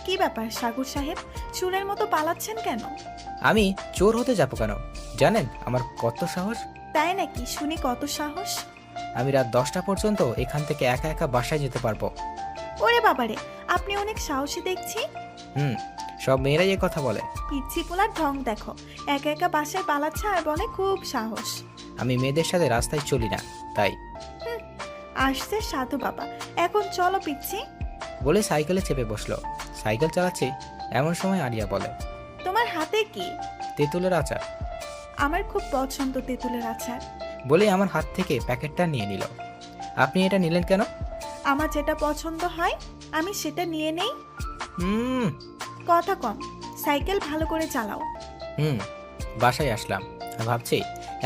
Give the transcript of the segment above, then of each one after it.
কি ব্যাপার সাগর সাহেব, চোরের মতো পালাচ্ছেন কেন? আমি চোর হতে যাবো কেন? জানেন আমার কত সাহস? তাই নাকি? শুনি কত সাহস। আমি রাত 10টা পর্যন্ত এখান থেকে একা একা বাসায় যেতে পারবো। ওরে বাবারে, আপনি অনেক সাহসী দেখছি। হুম, সব মেয়েরাই এ কথা বলে। পিচ্ছি পোলার ঢং দেখো, একা একা বাসায় পালাচ্ছে আর বলে খুব সাহস। আমি মেয়েদের সাথে রাস্তায় চলি না, তাই। আসছে সাধু বাবা, এখন চলো পিচ্ছি। বলে সাইকেলে চেপে বসলো। সাইকেল চালাচ্ছি, এমন সময় আরিয়া বলে, তোমার হাতে কি? তেঁতুলের আচার। আমার খুব পছন্দ তেঁতুলের আচার। বলে আমার হাত থেকে প্যাকেটটা নিয়ে নিল। আপনি এটা নিলেন কেন? আমার যেটা পছন্দ হয় আমি সেটা নিয়ে নেই। হুম কথা কম, সাইকেল ভালো করে চালাও। হুম বাসায় আসলাম আর ভাবছি,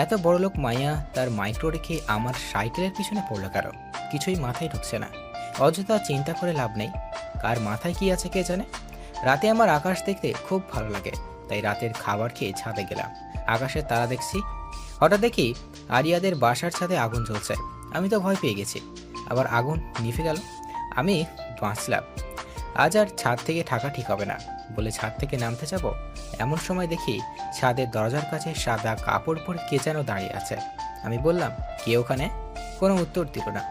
এত বড় লোক মাইয়া তার মাইক্রো রেখে আমার সাইকেলের পিছনে পড়লো কেন? কিছুই মাথায় ঢুকছে না। অযথা চিন্তা করে লাভ নেই, কার মাথায় কি আছে কে জানে। রাতে আমার আকাশ দেখতে খুব ভালো লাগে, তাই রাতের খাবার খেয়ে ছাদে গেলাম। আকাশের তারা দেখছি। হঠাৎ দেখি আরিয়াদের বাসার ছাদে আগুন জ্বলছে। আমি তো ভয় পেয়ে গেছি, আবার আগুন নিভে গেল। আমি বাঁচলাম। আজ আর ছাদ থেকে থাকা ঠিক হবে না বলে ছাদ থেকে নামতে যাব, এমন সময় দেখি ছাদের দরজার কাছে সাদা কাপড় পরে কে যেন দাঁড়িয়ে আছে। আমি বললাম, কে ওখানে? কোনো উত্তর দিল না।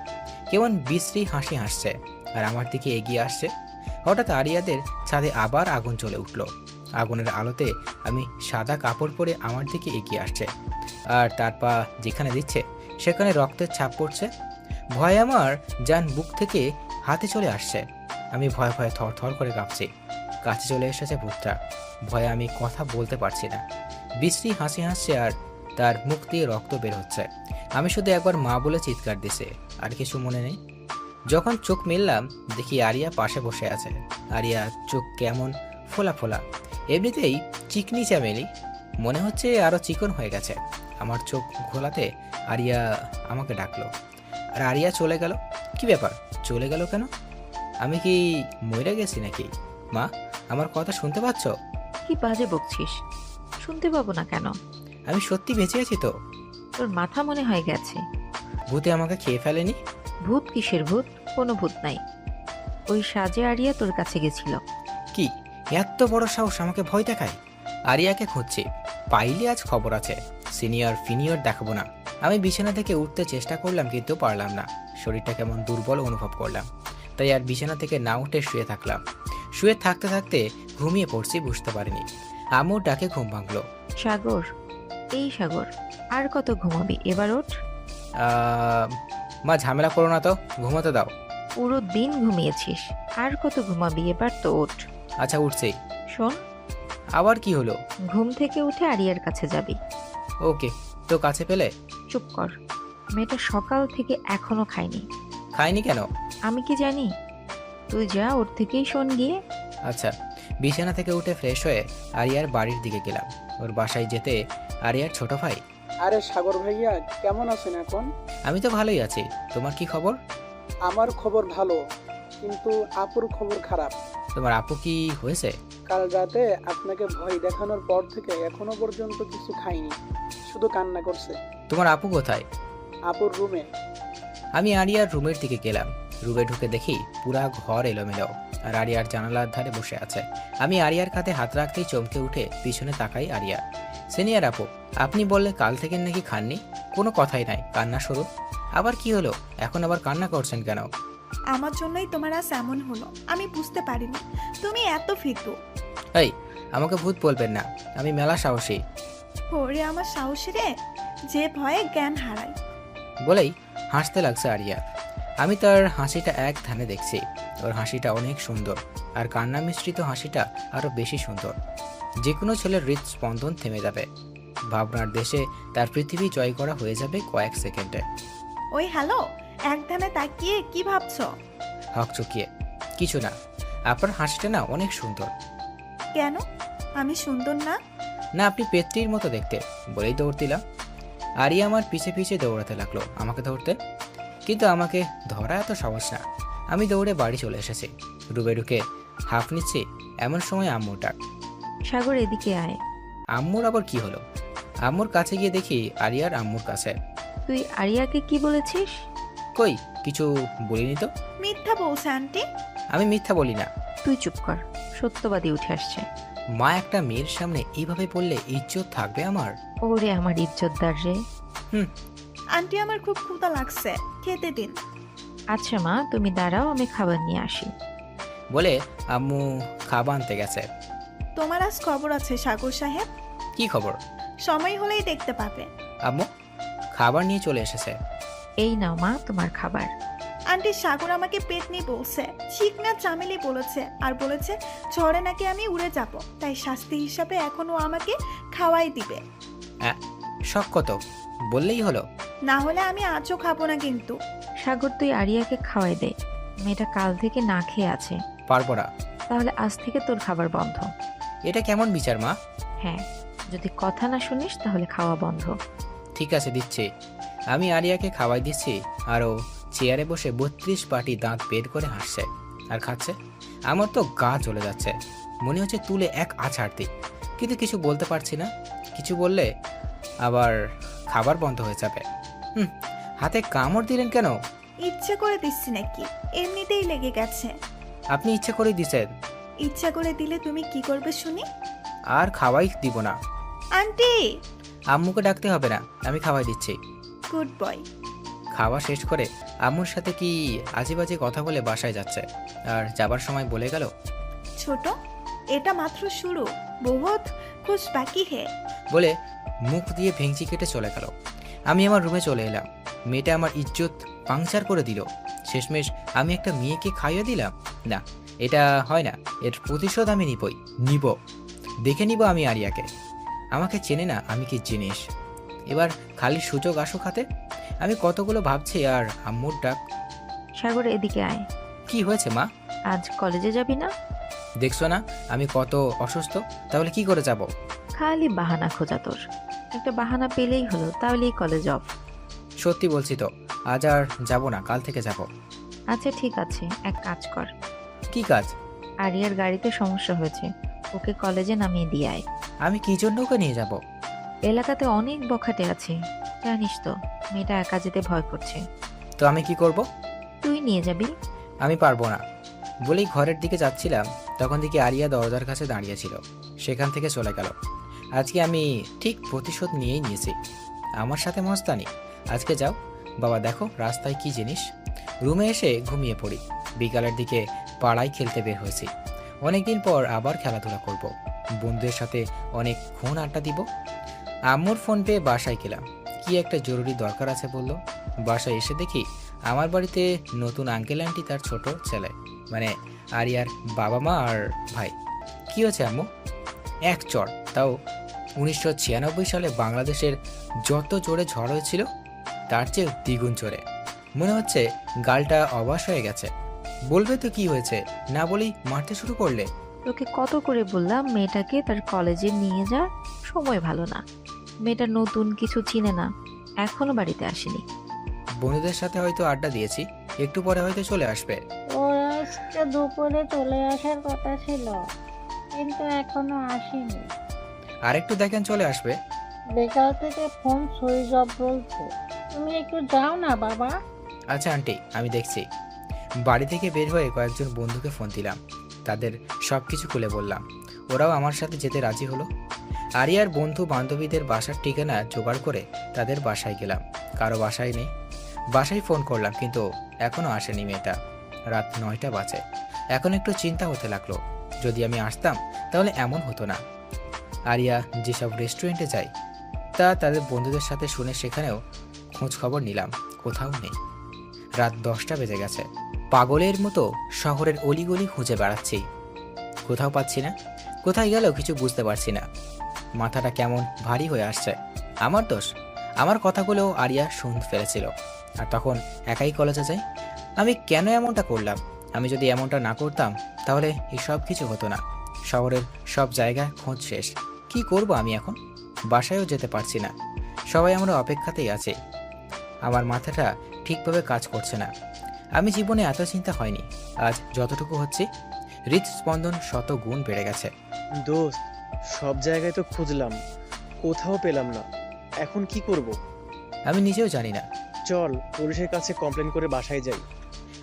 কেমন বিশ্রী হাসি হাসছে আর আমার দিকে এগিয়ে আসছে। হঠাৎ আরিয়াদের ছাদে আবার আগুন জ্বলে উঠল। আগুনের আলোতে আমি সাদা কাপড় পরে আমার দিকে এগিয়ে আসছে, আর তার পা যেখানে দিচ্ছে সেখানে রক্তের ছাপ পড়ছে। ভয়ে আমার জান বুক থেকে হাতে চলে আসছে। আমি ভয়ে ভয়ে থর থর করে কাঁপছি। কাছে চলে এসেছে ভূতটা। ভয়ে আমি কথা বলতে পারছি না। বিশ্রী হাসি হাসছে আর তার মুখ দিয়ে রক্ত বের হচ্ছে। আমি শুধু একবার মা বলে চিৎকার দিছে, আর কিছু মনে নেই। যখন চোখ মেললাম দেখি আরিয়া পাশে বসে আছে। আরিয়া চোখ কেমন ফোলা ফোলা, এমনিতেই চিকনি চামেলি, মনে হচ্ছে আরো চিকন হয়ে গেছে। আমার চোখ ঘোলাতে আরিয়া আমাকে ডাকলো, আর আরিয়া চলে গেল। কি ব্যাপার, চলে গেল কেন? আমি কি মরে গেছি নাকি? মা, আমার কথা শুনতে পাচ্ছ? কি বাজে বকছিস? শুনতে পাবো না কেন? আমি সত্যি বেঁচে আছি তো? তোর মাথা মনে হয় গেছে। ভূতে আমাকে খেয়ে ফেলেনি? ভূত কিসের ভূত? কোনো ভূত নাই। ওই সাজে আরিয়া তোর কাছে গেছিল। কি এত বড় সাহস আমাকে ভয় দেখায়? আরিয়াকে খুঁজছি, পাইলে আজ খবর আছে। সিনিয়র ফিনিয়র দেখাবো না। আমি বিছানা থেকে উঠতে চেষ্টা করলাম কিন্তু পারলাম না। শরীরটা কেমন দুর্বল অনুভব করলাম, তাই আর বিছানা থেকে না উঠে শুয়ে থাকলাম। শুয়ে থাকতে থাকতে ঘুমিয়ে পড়ছি, বুঝতে পারিনি। আম্মুর ডাকে ঘুম ভাঙলো। সাগর, এই সাগর, আর কত ঘুমাবি? এবার ওঠ। মা ঝামেলা করো না তো, ঘুমাতে দাও। পুরো দিন ঘুমিয়েছিস, আর কত ঘুমাবি? এবার তো ওঠ। আচ্ছা উঠছি। শোন, আবার কি হলো? ঘুম থেকে উঠে আরিয়ার কাছে যাবি। ওকে, তো কাছে পেলে? চুপ কর। মেয়েটা সকাল থেকে এখনো খায়নি। খাইনি কেন? আমি কি জানি? তুই যা, ওর থেকেই শোন গিয়ে। আচ্ছা, বিছানা থেকে উঠে ফ্রেশ হয়ে আরিয়ার বাড়ির দিকে গেলাম। ওর বাসায় যেতে আরিয়ার ছোট ভাই। আরে সাগর ভাইয়া, কেমন আছেন এখন? আমি তো ভালোই আছি, তোমার কি খবর? আমার খবর ভালো, কিন্তু আপুর খবর খারাপ। তোমার আপু কি হয়েছে? কাল রাতে আপনাকে ভয় দেখানোর পর থেকে এখনো পর্যন্ত কিছু খাইনি, শুধু কান্না করছে। তোমার আপু কোথায়? আপুর রুমে। আমি আরিয়ার রুমের দিকে গেলাম। রুমে ঢুকে দেখি পুরা ঘর এলোমেলো, আর আরিয়ার জানালার ধারে বসে আছে। আমি আরিয়ার কাঁধে হাত রাখতেই চমকে উঠে পিছনে তাকাই আরিয়া। সিনিয়র আপু, আপনি বললে কাল থেকে নাকি খাননি? কোনো কথাই নাই, কান্না শুরু। আবার কি হলো? এখন আবার কান্না করছেন কেন? আমার জন্যই তোমার আজ এমন হলো, আমি বুঝতে পারিনি তুমি এত ফিতু। এই, আমাকে ভূত বলবেন না, আমি মেলা সাহসী। ওরে আমার সাহসী রে, যে ভয়ে জ্ঞান হারায়। বলেই হাসতে লাগছে আরিয়া। আমি তার হাসিটা এক ধ্যানে দেখছি। ওর হাসিটা অনেক সুন্দর, আর কান্না মিশ্রিত হাসিটা আরো বেশি সুন্দর। যে কোনো ছেলের হৃদস্পন্দন থেমে যাবে। ভাবনার দেশে তার পৃথিবী জয় করা হয়ে যাবে কয়েক সেকেন্ডে। ওই হ্যালো, এক ধানে তাকিয়ে কি ভাবছো? হক চুকিয়ে কিছু না, আপনার হাসিটা না অনেক সুন্দর। কেন, আমি সুন্দর না? না, আপনি পেত্রির মতো দেখতে, বলেই দৌড় দিলাম। আরিয়া আমার পিছে পিছে দৌড়াতে লাগলো আমাকে ধরতে, কিন্তু আমাকে ধরা এত সহজ না। আমি দৌড়ে বাড়ি চলে এসেছি। রুমে ঢুকে হাঁফ নিচ্ছি, এমন সময় আম্মুর ডাক। সাগর, এদিকে আয়। আম্মুর আবার কি হলো? আম্মুর কাছে গিয়ে দেখি আরিয়ার আম্মুর কাছে। তুই আরিয়াকে কি বলেছিস? কই, কিছু বলিনি তো। মিথ্যা বলছে আন্টি। আমি মিথ্যা বলি না। তুই চুপ কর। সত্যবাদী উঠে আসছে। মা একটা মেয়ের সামনে এইভাবে বললে ইজ্জত থাকবে আমার? ওরে আমার ইজ্জতদার রে। আন্টি আমার খুব ক্ষুধা লাগছে, খেতে দিন। আচ্ছা মা, তুমি দাঁড়াও, আমি খাবার নিয়ে আসি। বলে আম্মু খাবার আনতে গেছে। তোমার আজ খবর আছে সাগর সাহেব, কি খবর? সময় হলেই দেখতে পাবে। আম্মু খাবার নিয়ে চলে এসেছে। এই নাও মা তোমার খাবার। আন্টি সাগর আমাকে পেট নিয়ে বলছে, ঠিক না চামেলি বলেছে, আর বলেছে ঝড়ে নাকি আমি উড়ে যাব, তাই শাস্তি হিসাবে এখনো আমাকে খাওয়াই দিবে। শখ কত, বললেই হলো। না হলে আমি আজও খাবো না কিন্তু। সাগর তুই আরিয়াকে খাওয়াই দে, মেয়েটা কাল থেকে না খেয়ে আছে। পারবো না। তাহলে আজ থেকে তোর খাবার বন্ধ। এটা কেমন বিচার মা? হ্যাঁ, যদি কথা না শুনিস তাহলে খাওয়া বন্ধ। ঠিক আছে, দিচ্ছি। আমি আরিয়াকে খাওয়াই দিচ্ছি, আর ও চেয়ারে বসে 32 পাটি দাঁত বের করে হাসছে আর খাচ্ছে। আমার তো গা চলে যাচ্ছে, মনে হচ্ছে তুলে এক আছাড় দিই, কিন্তু কিছু বলতে পারছি না। কিছু বললে আবার খাবার বন্ধ হয়ে যাবে। হাতে কামড় দিলেন কেন? ইচ্ছে করে দিচ্ছি নাকি, এমনিতেই লেগে গেছে। আপনি ইচ্ছে করে দিছেন। ইচ্ছা করে দিলে তুমি কি করবে শুনি? আর খাওয়াই দিব না। আন্টি! আম্মুকে ডাকতে হবে না, আমি খাওয়াই দিচ্ছি। Good boy. খাওয়া শেষ করে আম্মুর সাথে কি আজেবাজে কথা বলে বাসায় যাচ্ছে, আর যাবার সময় বলে গেল, ছোট, এটা মাত্র শুরু, বহুত খুশ বাকি হে। বলে মুখ দিয়ে ভেঙচি কেটে চলে গেল। আমি আমার রুমে চলে এলাম। মেয়েটা আমার ইজ্জত পাংচার করে দিল। শেষমেশ আমি একটা মেয়েকে খাইয়ে দিলাম। না, এটা হয় না। এর প্রতিশোধ আমি নিব। দেখে নিব আমি আরিয়াকে। আমাকে চেনে না আমি কি জিনিস। এবার খালি সুযোগ আসুক হাতে। আমি কতগুলো ভাবছি, আর আম্মুর ডাক। সাগর এদিকে আয়। কি হয়েছে মা? আজ কলেজে যাবি না? দেখছো না আমি কত অসুস্থ, তাহলে কি করে যাব? খালি বাহানা খোঁজা তোর। একটা বাহানা পেলেই হলো, তাহলেই কলেজ অফ। সত্যি বলছি তো, আজ আর যাব না, কাল থেকে যাব। আচ্ছা ঠিক আছে, এক কাজ কর। কি কাজ? আরিয়ার গাড়িতে সমস্যা হয়েছে, ওকে কলেজে নামিয়ে দিয়ে আয়। আমি কি জন্য ওকে নিয়ে যাব? এলাকাতে অনেক বখাটে আছে, জানিস তো। মেয়েটা একা যেতে ভয় করছে। তো আমি কি করব? তুই নিয়ে যাবি। আমি পারবো না বলেই ঘরের দিকে যাচ্ছিলাম, তখন দেখি আরিয়া দরজার কাছে দাঁড়িয়েছিল। সেখান থেকে চলে গেল। আজকে আমি ঠিক প্রতিশোধ নিয়েই নিয়েছি। আমার সাথে মস্তানি। আজকে যাও বাবা, দেখো রাস্তায় কি জিনিস। রুমে এসে ঘুমিয়ে পড়ি। বিকালের দিকে পাড়ায় খেলতে বের হয়েছি। অনেকদিন পর আবার খেলাধুলা করব। বন্ধুদের সাথে অনেকক্ষণ আড্ডা দিব। আম্মুর ফোন পেয়ে বাসায় গেলাম। কি একটা জরুরি দরকার আছে বললো। বাসায় এসে দেখি আমার বাড়িতে নতুন আঙ্কেল আন্টি, তার ছোট ছেলে, মানে আরিয়ার বাবা মা আর ভাই। কি হয়েছে আম্মু? এক চর, তাও 1996 সালে বাংলাদেশের যত জোরে ঝড় হয়েছিল তার চেয়ে দ্বিগুণ জোরে। মনে হচ্ছে গালটা অবাস হয়ে গেছে। বলবে তো কি হয়েছে, না বলেই মারতে শুরু করলে। তোকে কত করে বললাম মেয়েটাকে তার কলেজে নিয়ে যা, সময় ভালো না। মেয়েটা নতুন, কিছু চিনে না, এখনো বাড়িতে আসেনি। বন্ধুদের সাথে হয়তো আড্ডা দিয়েছি, একটু পরে হয়তো চলে আসবে। ওর আজকে দুপুরে চলে আসার কথা ছিল, কিন্তু এখনো আসেনি। আর একটু দেখেন চলে আসবে। বিকাল থেকে ফোন সুইচ অফ বলছে। তুমি একটু যাও না বাবা। আচ্ছা আন্টি, আমি দেখছি। বাড়ি থেকে বের হয়ে কয়েকজন বন্ধুকে ফোন দিলাম। তাদের সব কিছু খুলে বললাম। ওরাও আমার সাথে যেতে রাজি হলো। আরিয়ার বন্ধু বান্ধবীদের বাসার ঠিকানা জোগাড় করে তাদের বাসায় গেলাম। কারো বাসায় নেই। বাসায় ফোন করলাম, কিন্তু এখনও আসেনি মেয়েটা। রাত 9টা বাজে। এখন একটু চিন্তা হতে লাগলো, যদি আমি আসতাম তাহলে এমন হতো না। আরিয়া যেসব রেস্টুরেন্টে যায় তা তাদের বন্ধুদের সাথে শুনে সেখানেও খোঁজ খবর নিলাম, কোথাও নেই। রাত 10টা বেজে গেছে। পাগলের মতো শহরের অলিগলি খুঁজে বেড়াচ্ছি, কোথাও পাচ্ছি না। কোথায় গেলেও কিছু বুঝতে পারছি না। মাথাটা কেমন ভারী হয়ে আসছে। আমার দোষ। আমার কথাগুলো আরিয়া শুনতে ফেলেছিল, আর তখন একাই কলেজে যাই। আমি কেন এমনটা করলাম? আমি যদি এমনটা না করতাম তাহলে এই সব কিছু হতো না। শহরের সব জায়গায় খোঁজ শেষ। কি করব আমি এখন? বাসায়ও যেতে পারছি না। সবাই আমরা অপেক্ষাতেই আছে। আমার মাথাটা ঠিকভাবে কাজ করছে না। আমি জীবনে এত চিন্তা হয়নি। আজ যতটুকু হচ্ছে, হৃদস্পন্দন 100 গুণ বেড়ে গেছে। দোস্ত, সব জায়গায় তো খুঁজলাম, কোথাও পেলাম না। এখন কি করব? আমি নিজেও জানি না। চল পুলিশের কাছে কমপ্লেন করে বাসায় যাই।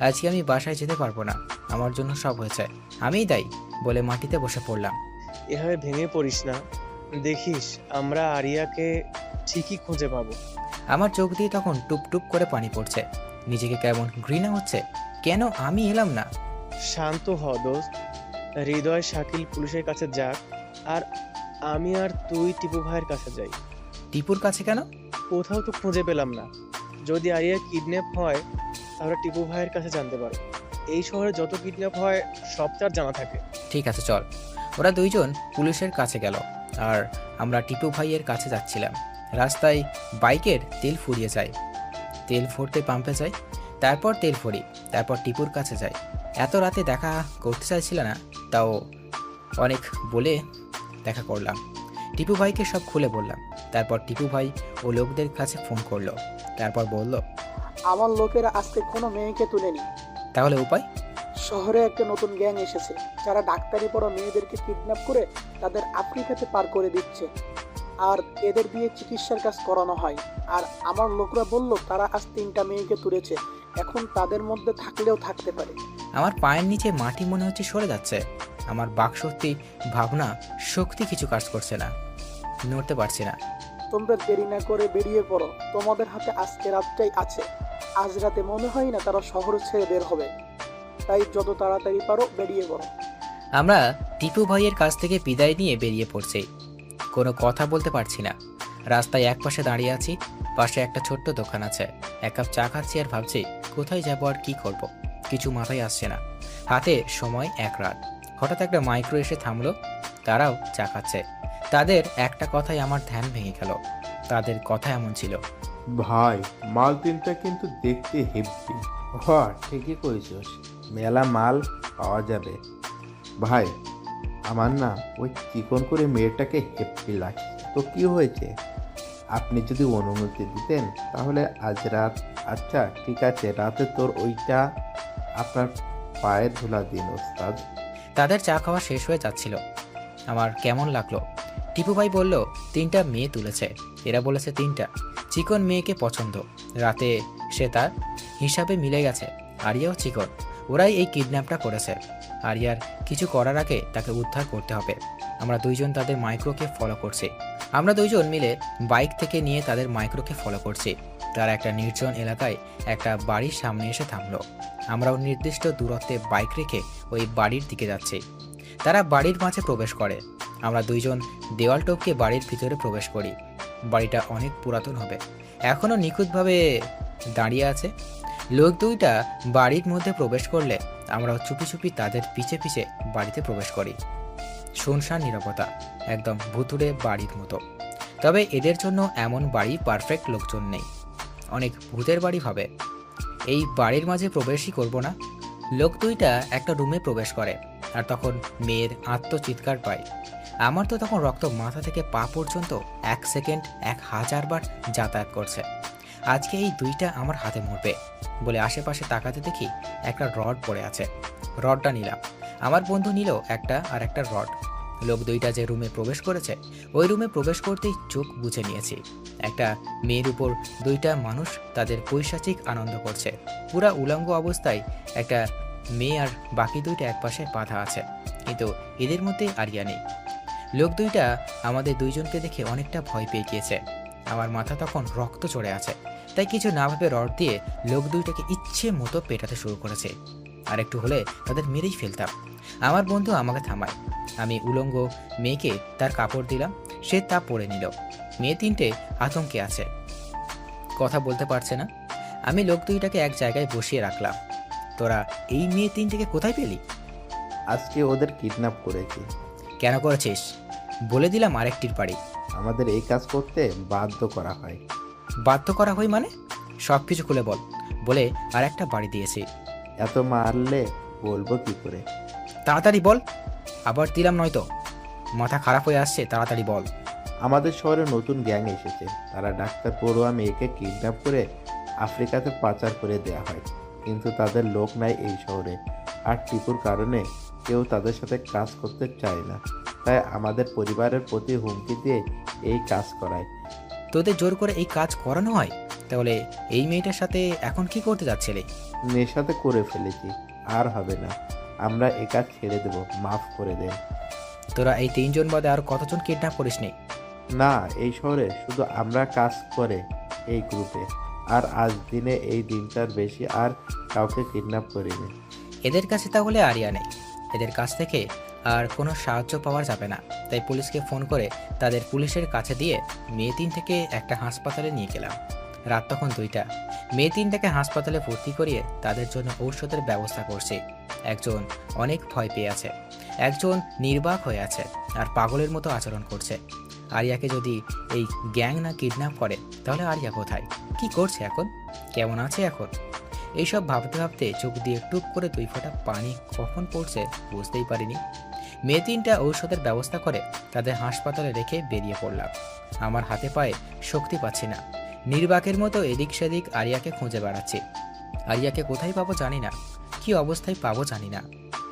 আজকে আমি বাসায় যেতে পারবো না। আমার জন্য সব হয়েছে, আমিই দায়ী। বলে মাটিতে বসে পড়লাম। এভাবে ভেঙে পড়িস না, দেখিস আমরা আরিয়াকে ঠিকই খুঁজে পাবো। আমার চোখ দিয়ে তখন টুপ টুপ করে পানি পড়ছে। নিজেকে কেমন ঘৃণা হচ্ছে, কেন আমি এলাম না। শান্ত হ দোস্ত, হৃদয় শাকিল পুলিশের কাছে যাক, আর আমি আর তুই টিপু ভাইয়ের কাছে যাই। টিপুর কাছে কেন? কোথাও তো খুঁজে পেলাম না। যদি আরিয়া কিডন্যাপ হয় তাহলে টিপু ভাইয়ের কাছে জানতে পারো। এই শহরে যত কিডন্যাপ হয় সব তার জানা থাকে। ঠিক আছে চল। ওরা দুইজন পুলিশের কাছে গেল আর আমরা টিপু ভাইয়ের কাছে যাচ্ছিলাম। রাস্তায় বাইকের তেল ফুরিয়ে যায়, তেল ভরতে পাম্পে যাই, তারপর তেল ভরি, তারপর টিপুর কাছে যাই। এত রাতে দেখা করতে চাইছিল না, তাও অনেক বলে দেখা করলাম। টিপু ভাইকে সব খুলে বললাম। তারপর টিপু ভাই ও লোকদের কাছে ফোন করলো, তারপর বলল, আমার লোকেরা আজকে কোনো মেয়েকে তুলেনি। তাহলে উপায়? শহরে একটা নতুন গ্যাং এসেছে, যারা ডাক্তারি পড়া মেয়েদেরকে কিডন্যাপ করে তাদের আফ্রিকাতে পার করে দিচ্ছে, আর এদের দিয়ে চিকিৎসার কাজ করানো হয়। আর আমার লোকরা বলল তারা আজ 3টা মেয়েকে তুলেছে, এখন তাদের মধ্যে থাকলেও থাকতে পারে। আমার পায়ের নিচে মাটি মনে হচ্ছে সরে যাচ্ছে। আমার বাকশক্তি, ভাবনা শক্তি কিছু কাজ করছে না, নড়তে পারছি না। তোমরা দেরি না করে বেরিয়ে পড়ো, তোমাদের হাতে আজকে রাতটাই আছে। আজ রাতে মনে হয় না তারা শহর ছেড়ে বের হবে, তাই যত তাড়াতাড়ি পারো বেরিয়ে পড়ো। আমরা টিপু ভাইয়ের কাছ থেকে বিদায় নিয়ে বেরিয়ে পড়ছি। কোনো কথা বলতে পারছি না। রাস্তায় এক পাশে দাঁড়িয়ে আছি, পাশে একটা ছোট্ট দোকান আছে। এক কাপ চা খাচ্ছি আর ভাবছি কোথায় যাবো আর কি করব। কিছু মাথায় আসছে না। হাতে সময় 1 রাত। হঠাৎ একটা মাইক্রো এসে থামলো, তারাও চা খাচ্ছে। তাদের একটা কথাই আমার ধ্যান ভেঙে গেল। তাদের কথা এমন ছিল, ভাই মাল তিনটা কিন্তু দেখতে হেব্বি। ঠিকই কইছস, মেলা মাল পাওয়া যাবে। ভাই আমার না ওই চিকন করে মেয়েটাকে হেব্বি লাগছে। তো কি হয়েছে, আপনি যদি অনুমতি দিতেন তাহলে আজ রাত। আচ্ছা ঠিক আছে, রাতে তোর ওইটা আপনার পায়ে ধুলা দিন ওস্তাদ। তাদের চা খাওয়া শেষ হয়ে যাচ্ছিল। আমার কেমন লাগলো। টিপু ভাই বলল 3টা মেয়ে তুলেছে। এরা বলেছে 3টা চিকন মেয়েকে পছন্দ। রাতে সে তার হিসাবে মিলে গেছে। আরিয়াও চিকন। ওরাই এই কিডন্যাপটা করেছে। আরিয়ার কিছু করার আগে তাকে উদ্ধার করতে হবে। আমরা দুইজন তাদের মাইক্রোকে ফলো করছি। আমরা দুইজন মিলে বাইক থেকে নিয়ে তাদের মাইক্রোকে ফলো করছি। তারা একটা নির্জন এলাকায় একটা বাড়ির সামনে এসে থামলো। আমরাও নির্দিষ্ট দূরত্বে বাইক রেখে ওই বাড়ির দিকে যাচ্ছি। তারা বাড়ির মাঝে প্রবেশ করে। আমরা দুইজন দেওয়াল টপকে বাড়ির ভিতরে প্রবেশ করি। বাড়িটা অনেক পুরাতন হবে, এখনও নিখুঁতভাবে দাঁড়িয়ে আছে। লোক দুইটা বাড়ির মধ্যে প্রবেশ করলে আমরাও চুপি চুপি তাদের পিছে পিছে বাড়িতে প্রবেশ করি। শুনশান নীরবতা, একদম ভুতুড়ে বাড়ির মতো। তবে এদের জন্য এমন বাড়ি পারফেক্ট লোকজন নেই, অনেক ভূতের বাড়ি হবে। এই বাড়ির মাঝে প্রবেশই করব না। লোক দুইটা একটা রুমে প্রবেশ করে আর তখন মেয়ের আত্মচিৎকার পায়। আমার তো তখন রক্ত মাথা থেকে পা পর্যন্ত 1 সেকেন্ড 1000 বার যাতায়াত করছে। আজকে এই দুইটা আমার হাতে মরবে বলে আশেপাশে তাকাতে দেখি একটা রড পড়ে আছে। রডটা নিলাম। আমার বন্ধু নিল একটা আর একটা রড। লোক দুইটা যে রুমে প্রবেশ করেছে ওই রুমে প্রবেশ করতেই চোখ বুজে নিয়েছি। একটা মেয়ের উপর 2টা মানুষ তাদের পৈশাচিক আনন্দ করছে। পুরা উলঙ্গ অবস্থায় একটা মেয়ে আর বাকি 2টা একপাশে বাঁধা আছে, কিন্তু এদের মধ্যে আরিয়া নেই। লোক দুইটা আমাদের দুইজনকে দেখে অনেকটা ভয় পেয়ে গিয়েছে। আমার মাথা তখন রক্ত চড়ে আছে, তাই কিছু না ভেবে রড দিয়ে লোক দুইটাকে ইচ্ছে মতো পেটাতে শুরু করেছে। আর একটু হলে তাদের মেরেই ফেলতাম। আমার বন্ধু আমাকে থামায়। আমি উলঙ্গ মেয়েকে তার কাপড় দিলাম, সে তা পরে নিল। মেয়ে 3টে আতঙ্কে আছে, কথা বলতে পারছে না। আমি লোক দুইটাকে এক জায়গায় বসিয়ে রাখলাম। তোরা এই মেয়ে 3টিকে কোথায় পেলি? আজকে ওদের কিডন্যাপ করেছি। কেন করেছিস? বলে দিলাম আরেকটির বাড়ি। আমাদের এই কাজ করতে বাধ্য করা হয়। বাধ্য করা হয় মানে? সব কিছু খুলে বল। বলে আর একটা বাড়ি দিয়েছি। এত মারলে বলবো কি করে? তাড়াতাড়ি বল, আবার দিলাম নয়তো। মাথা খারাপ হয়ে আসছে, তাড়াতাড়ি বল। আমাদের শহরে নতুন গ্যাং এসেছে, তারা ডাক্তার পড়ুয়া মেয়েকে কিডন্যাপ করে আফ্রিকাতে পাচার করে দেয়া হয়, কিন্তু তাদের লোক নাই এই শহরে। আর টিপুর কারণে কেউ তাদের সাথে কাজ করতে চায় না, তাই আমাদের পরিবারের প্রতি হুমকি দিয়ে এই কাজ করায়। তোদের জোর করে এই কাজ করানো হয়? তাহলে এই মেয়েটার সাথে এখন কি করতে যাচ্ছিলে? নেশাতে করে ফেলেছি, আর হবে না। আমরা এ কাজ ছেড়ে দেব, মাফ করে দেন। তোরা এই 3 জন বাদে আর কতজন কিডন্যাপ করিসনি? না, এই শহরে শুধু আমরা কাজ করে এই গ্রুপে, আর আজ দিনে এই দিনটার বেশি আর কাউকে কিডন্যাপ করিনি। এদের কাছে তাহলে আরিয়া নেই। এদের কাছ থেকে আর কোনো সাহায্য পাওয়া যাবে না। তাই পুলিশকে ফোন করে তাদের পুলিশের কাছে দিয়ে মেয়ে 3 থেকে একটা হাসপাতালে নিয়ে গেলাম। রাত তখন 2টা। মেয়ে 3টাকে হাসপাতালে ভর্তি করিয়ে তাদের জন্য ঔষধের ব্যবস্থা করছি। একজন অনেক ভয় পেয়ে আছে, একজন নির্বাক হয়ে আছে আর পাগলের মতো আচরণ করছে। আরিয়াকে যদি এই গ্যাং না কিডন্যাপ করে তাহলে আরিয়া কোথায়, কি করছে এখন, কেমন আছে এখন? এইসব ভাবতে ভাবতে চোখ দিয়ে টুপ করে 2 ফোঁটা পানি কখন পড়ছে বুঝতেই পারিনি। মেয়ে 3টা ঔষধের ব্যবস্থা করে তাদের হাসপাতালে রেখে বেরিয়ে পড়লাম। আমার হাতে পায়ে শক্তি পাচ্ছি না, নির্বাকের মতো এদিক সেদিক আরিয়াকে খুঁজে বেড়াচ্ছি। আরিয়াকে কোথায় পাবো জানি না, কি অবস্থায় পাবো জানি না,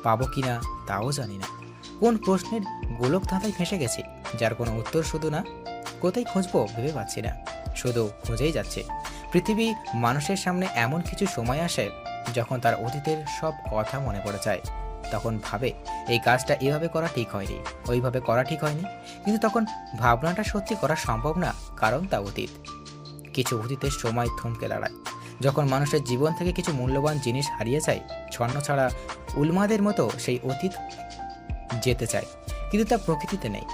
পাবো কিনা তাও জানি না। কোন প্রশ্নের গোলক ধাঁধায় ফেঁসে গেছি যার কোনো উত্তর শুধু না। কোথায় খুঁজবো ভেবে পাচ্ছি না, শুধু খুঁজেই যাচ্ছে। পৃথিবী মানুষের সামনে এমন কিছু সময় আসে যখন তার অতীতের সব কথা মনে পড়ে যায়। তখন ভাবে এই কাজটা এভাবে করা ঠিক হয়নি, ওইভাবে করা ঠিক হয়নি, কিন্তু তখন ভাবনাটা সত্যি করা সম্ভব না, কারণ তা অতীত। কিছু অতীতের সময় থমকে দাঁড়ায় যখন মানুষের জীবন থেকে কিছু মূল্যবান জিনিস হারিয়ে যায়। ছন্ন ছাড়া উন্মাদের মতো সেই অতীত যেতে চায়, কিন্তু তা প্রকৃতিতে নেই।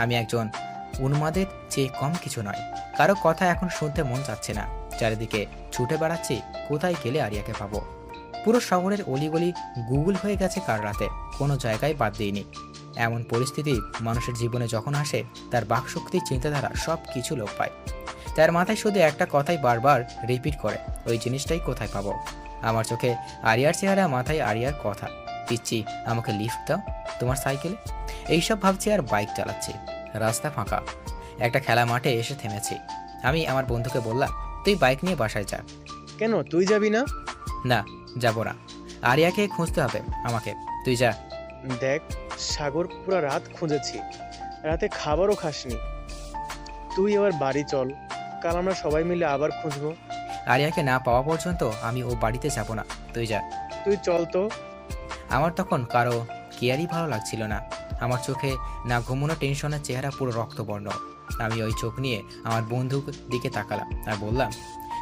আমি একজন উন্মাদের চেয়ে কম কিছু নয়। কারো কথা এখন শুনতে মন চাচ্ছে না, চারিদিকে ছুটে বেড়াচ্ছি কোথায় গেলে আরিয়াকে পাবো। পুরো শহরের অলিগলি গুগল হয়ে গেছে কার রাতে, কোনো জায়গায় বাদ দিইনি। এমন পরিস্থিতি মানুষের জীবনে যখন আসে তার বাকশক্তির চিন্তাধারা সব কিছু লোপ পায়। তার মাথায় শুধু একটা কথাই বারবার রিপিট করে, ওই জিনিসটাই কোথায় পাবো। আমার চোখে আরিয়ার চেহারা, মাথায় আরিয়ার কথা, পিচ্ছি আমাকে লিফট দাও তোমার সাইকেলে। এইসব ভাবছি আর বাইক চালাচ্ছি। রাস্তা ফাঁকা, একটা খেলা মাঠে এসে থেমেছি। আমি আমার বন্ধুকে বললাম, তুই বাইক নিয়ে বাসায় যা। কেন, তুই যাবি না? না, যাব না, আরিয়াকে খুঁজতে হবে আমাকে, তুই যা। দেখ, সাগর পুরো রাত খুঁজেছি, রাতে খাবারও খাসনি। তুই এবার বাড়ি চল, কাল আমরা সবাই মিলে আবার খুঁজবো। আরিয়াকে না পাওয়া পর্যন্ত আমি ও বাড়িতে যাব না, তুই যা। তুই চল তো। আমার তখন কারো কেয়ারই ভালো লাগছিল না। আমার চোখে না ঘুমোনো টেনশনের চেহারা পুরো রক্তবর্ণ। আমি ওই চোখ নিয়ে আমার বন্ধুর দিকে তাকালাম আর বললাম,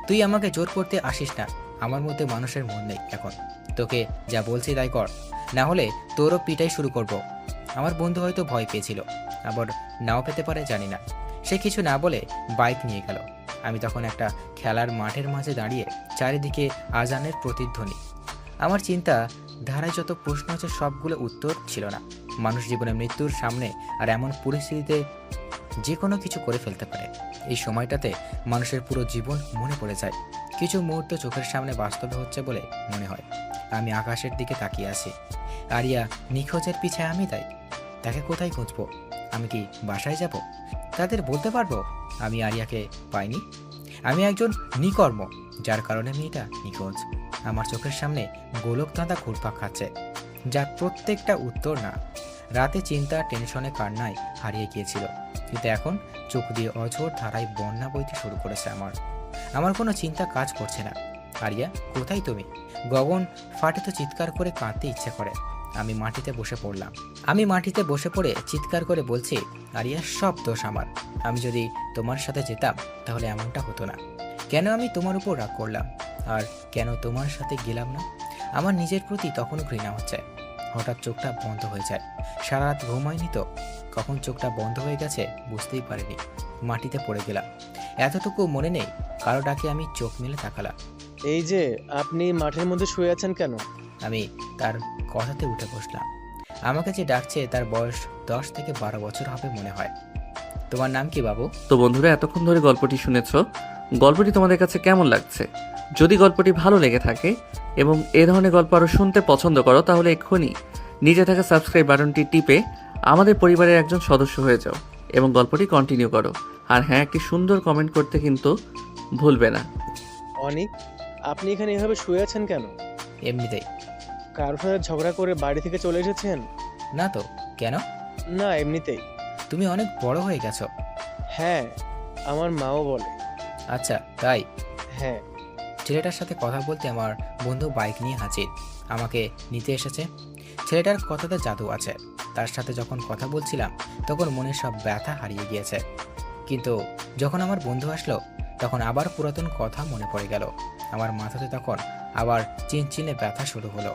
তুই আমাকে জোর করতে আসিস না, আমার মধ্যে মানুষের মন নেই এখন। তোকে যা বলছি তাই কর, না হলে তোরও পিটাই শুরু করব। আমার বন্ধু হয়তো ভয় পেয়েছিল, আবার নাও পেতে পারে জানি না। সে কিছু না বলে বাইক নিয়ে গেল। আমি তখন একটা খেলার মাঠের মাঝে দাঁড়িয়ে, চারিদিকে আজানের প্রতিধ্বনি। আমার চিন্তা ধারায় যত প্রশ্ন আছে সবগুলো উত্তর ছিল না। মানুষ জীবনে মৃত্যুর সামনে আর এমন পরিস্থিতিতে যে কোনো কিছু করে ফেলতে পারে। এই সময়টাতে মানুষের পুরো জীবন মনে পড়ে যায়। কিছু মুহূর্ত চোখের সামনে বাস্তবে হচ্ছে বলে মনে হয়। আমি আকাশের দিকে তাকিয়ে আছি। আরিয়া নিখোঁজের পিছে আমি তাই। তাকে কোথায় খুঁজবো? আমি কি বাসায় যাব? তাদের বলতে পারবো আমি আরিয়াকে পাইনি? আমি একজন নিকর্ম, যার কারণে মেয়েটা নিখোঁজ। আমার চোখের সামনে গোলক ধাঁধা ঘুরপাক খাচ্ছে, যার প্রত্যেকটা উত্তর না। রাতে চিন্তা, টেনশনে, কান্নায় হারিয়ে গিয়েছিল, কিন্তু এখন চোখ দিয়ে অঝোর ধারায় বন্যা বইতে শুরু করেছে। আমার কোনো চিন্তা কাজ করছে না। আরিয়া কোথায় তুমি? গগন ফাটে তো চিৎকার করে কাঁদতে ইচ্ছে করে। আমি মাটিতে বসে পড়ে চিৎকার করে বলছি, আরিয়া সব দোষ আমার। আমি যদি তোমার সাথে যেতাম তাহলে এমনটা হতো না। কেন আমি তোমার উপর রাগ করলাম, আর কেন তোমার সাথে গেলাম না? আমার নিজের প্রতি তখনও ঘৃণা হচ্ছে। হঠাৎ চোখটা বন্ধ হয়ে যায়। সারা রাত ঘুমাইনি তো, কখন চোখটা বন্ধ হয়ে গেছে বুঝতেই পারিনি। মাটিতে পড়ে গেলাম। এতটুকু মনে নেই কারো ডাকে আমি চোখ মেলে তাকালাম। এই যে, আপনি মাঠের মধ্যে শুয়ে আছেন কেন? আমি তার কথাতে উঠে বসলাম। আমাকে যে ডাকছে তার বয়স 10 থেকে 12 বছর হবে মনে হয়। তোমার নাম কি বাবু? তো বন্ধুরা, এতক্ষণ ধরে গল্পটি শুনেছ। গল্পটি তোমাদের কাছে কেমন লাগছে? যদি গল্পটি ভালো লেগে থাকে এবং এ ধরনের গল্প আরও শুনতে পছন্দ করো, তাহলে এক্ষুনি নিচে থাকা সাবস্ক্রাইব বাটনটি টিপে আমাদের পরিবারের একজন সদস্য হয়ে যাও এবং গল্পটি কন্টিনিউ করো। আর হ্যাঁ, একটি সুন্দর কমেন্ট করতে কিন্তু ভুলবে না। অনিক, আপনি এখানে এভাবে শুয়ে আছেন কেন? এমনিতেই। কারোর সাথে ঝগড়া করে বাড়ি থেকে চলে এসেছেন? না তো, কেন? না, এমনিতেই। তুমি অনেক বড় হয়ে গেছো। হ্যাঁ, আমার মাও বলে। আচ্ছা, তাই? হ্যাঁ। ছেলেটার সাথে কথা বলতে আমার বন্ধু বাইক নিয়ে হাজির, আমাকে নিতে এসেছে। ছেলেটার কথাতে জাদু আছে। তার সাথে যখন কথা বলছিলাম তখন মনের সব ব্যথা হারিয়ে গিয়েছে। কিন্তু যখন আমার বন্ধু আসলো তখন আবার পুরাতন কথা মনে পড়ে গেল। আমার মাথাতে তখন আবার চিনচিনে ব্যথা শুরু হলো।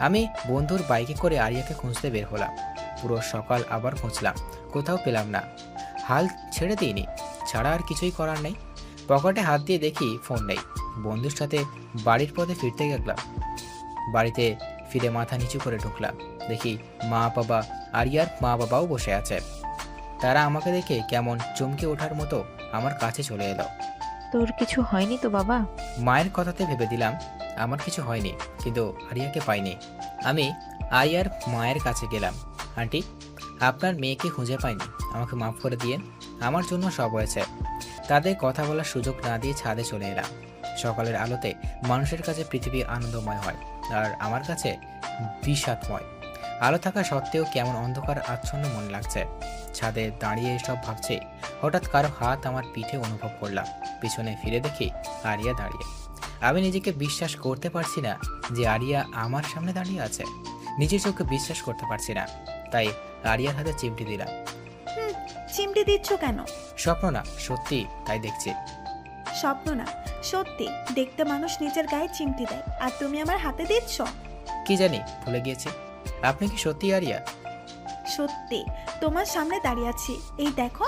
আমি বন্ধুর বাইকে করে আরিয়াকে খুঁজতে বের হলাম। পুরো সকাল আবার খুঁজলাম, কোথাও পেলাম না। হাল ছেড়ে দিইনি, ছাড়া আর কিছুই করার নেই। পকেটে হাত দিয়ে দেখি ফোন নেই। বন্ধুর সাথে বাড়ির পথে ফিরতে গেলাম। বাড়িতে ফিরে মাথা নিচু করে ঢুকলাম। দেখি মা বাবা, আরিয়ার মা বাবাও বসে আছে। তারা আমাকে দেখে কেমন চমকে ওঠার মতো আমার কাছে চলে এলো। তোর কিছু হয়নি তো বাবা? মায়ের কথাতে ভেবে দিলাম আমার কিছু হয়নি, কিন্তু আরিয়াকে পাইনি। আমি আরিয়ার মায়ের কাছে গেলাম। আন্টি, আপনার মেয়েকে খুঁজে পাইনি, আমাকে মাফ করে দিয়েন, আমার জন্য সব হয়েছে। তাদের কথা বলার সুযোগ না দিয়ে ছাদে চলে এলাম। সকালের আলোতে মানুষের কাছে পৃথিবী আনন্দময় হয়, আর আমার কাছে বিষাদময়। আলো থাকা সত্ত্বেও কেমন অন্ধকার আচ্ছন্ন মনে লাগছে। ছাদে দাঁড়িয়ে সব ভাবছি, হঠাৎ কারো হাত আমার পিঠে অনুভব করলাম। পিছনে ফিরে দেখি আরিয়া দাঁড়িয়ে। আমি নিজেকে বিশ্বাস করতে পারছি না যে আরিয়া আমার সামনে দাঁড়িয়ে আছে। নিজের চোখে বিশ্বাস করতে পারছি না, তাই আরিয়ার হাতে চিমটি দিলাম। চিমটি দিচ্ছ কেন? স্বপ্ন না, সত্যি, তাই দেখছি। স্বপ্ন না, সত্যি। দেখতে মানুষ নিজের গায়ে চিমটি দেয়, আর তুমি আমার হাতে দিচ্ছ? কি জানি, ভুলে গিয়েছি। আপনি কি সত্যি আরিয়া? সত্যি, তোমার সামনে দাঁড়িয়ে আছি, এই দেখো,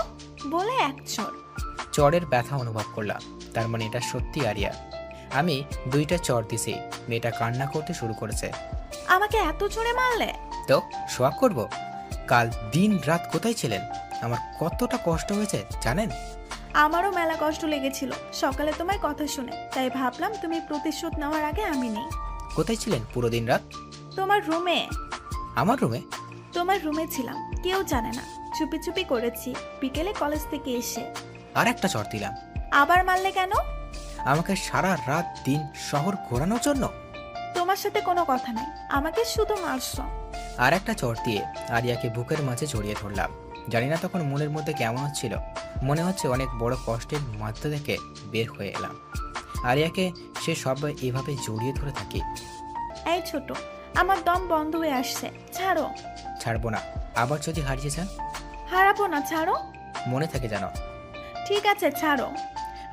বলে এক চড়। চড়ের ব্যথা অনুভব করলাম, তার মানে এটা সত্যি আরিয়া। আমি 2টা চড় দিছি, মেয়েটা কান্না করতে শুরু করেছে। আমাকে এত জোরে মারলে? তো শোয়াক করব? কাল দিন রাত কোথায় ছিলেন? আমার কতটা কষ্ট হয়েছে জানেন? আমারও মেলা কষ্ট লেগেছিল সকালে তোমার কথা শুনে, তাই ভাবলাম তুমি প্রতিশোধ নেওয়ার আগে আমি নেই। কোথায় ছিলেন পুরো দিন রাত? তোমার রুমে। আমার রুমে? তোমার রুমে ছিলাম, কেউ জানে না, চুপি চুপি করেছি বিকেলে কলেজ থেকে এসে। আর একটা চড় দিলাম। আবার মারলে কেন? আমাকে সারা রাত দিন শহর ঘোরানোর জন্য? তোমার সাথে কোনো কথা নাই, আমাকে শুধু মারছো। আর একটা চড় দিয়ে আরিয়াকে বুকের মাঝে জড়িয়ে ধরলাম। জানি না তখন মনের মধ্যে কেমন হচ্ছিল, মনে হচ্ছে অনেক বড় কষ্টের মধ্য থেকে বের হয়ে এলাম। আরিয়াকে সে সব এভাবে জড়িয়ে ধরে থাকি। এই ছোট, আমার দম বন্ধ হয়ে আসছে, ছাড়ো। ছাড়বো না, আবার যদি হারিয়ে যান? হারাবো না, ছাড়ো। মনে থাকে জানো। ঠিক আছে, ছাড়ো।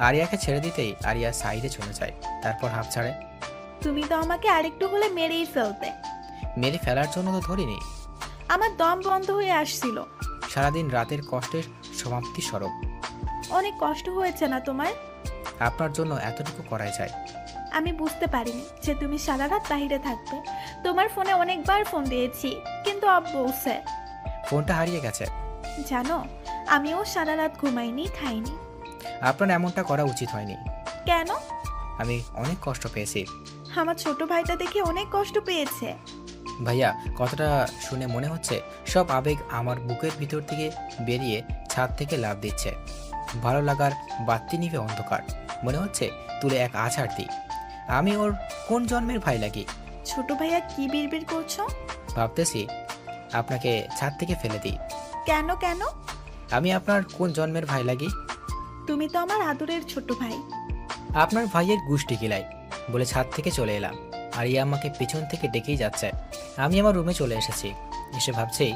আরিয়াকে ছেড়ে দিতেই আরিয়া সাইডে চলে যায়, তারপর হাফ ছাড়ে। তুমি তো আমাকে আরেকটু হলে মেরেই ফেলতে। মেরে ফেলার জন্য তো ধরিনি, আমার দম বন্ধ হয়ে আসছিল। সারাদিন রাতের কষ্টের সমাপ্তি স্বরূপ। অনেক কষ্ট হয়েছে না তোমার? আপনার জন্য এতটুকু করাই যায়। আমি বুঝতে পারিনি যে তুমি সারা রাত বাইরে থাকবে। তোমার ফোনে অনেকবার ফোন দিয়েছি, কিন্তু অফ বলছে। ফোনটা হারিয়ে গেছে। জানো, আমিও সারা রাত ঘুমাইনি, খাইনি। আপনার এমনটা করা উচিত হয়নি। কেন? আমি অনেক কষ্ট পেয়েছি। আমার ছোট ভাইটা দেখে অনেক কষ্ট পেয়েছে। ভাইয়া, কথাটা শুনে মনে হচ্ছে সব আবেগ আমার বুকের ভিতর থেকে বেরিয়ে ছাদ থেকে লাফ দিচ্ছে। ভালো লাগার বাতি নিভে অন্ধকার, মনে হচ্ছে তুলে এক আছাড় দিই। আমি ওর কোন জন্মের ভাই লাগি? ছোট ভাইয়া কি বিড়বিড় করছো? ভাবতেছি আপনাকে ছাদ থেকে ফেলে দিই। কেন কেন? আমি আপনার কোন জন্মের ভাই লাগি? তুমি তো আমার আদরের ছোট ভাই। আপনার ভাইয়ের গুষ্টি গিলাই বলে ছাদ থেকে চলে এলাম। আর ইয়ে আমাকে পিছন থেকে ডেকেই যাচ্ছে। আমি আমার রুমে চলে এসেছি। এসে ভাবছি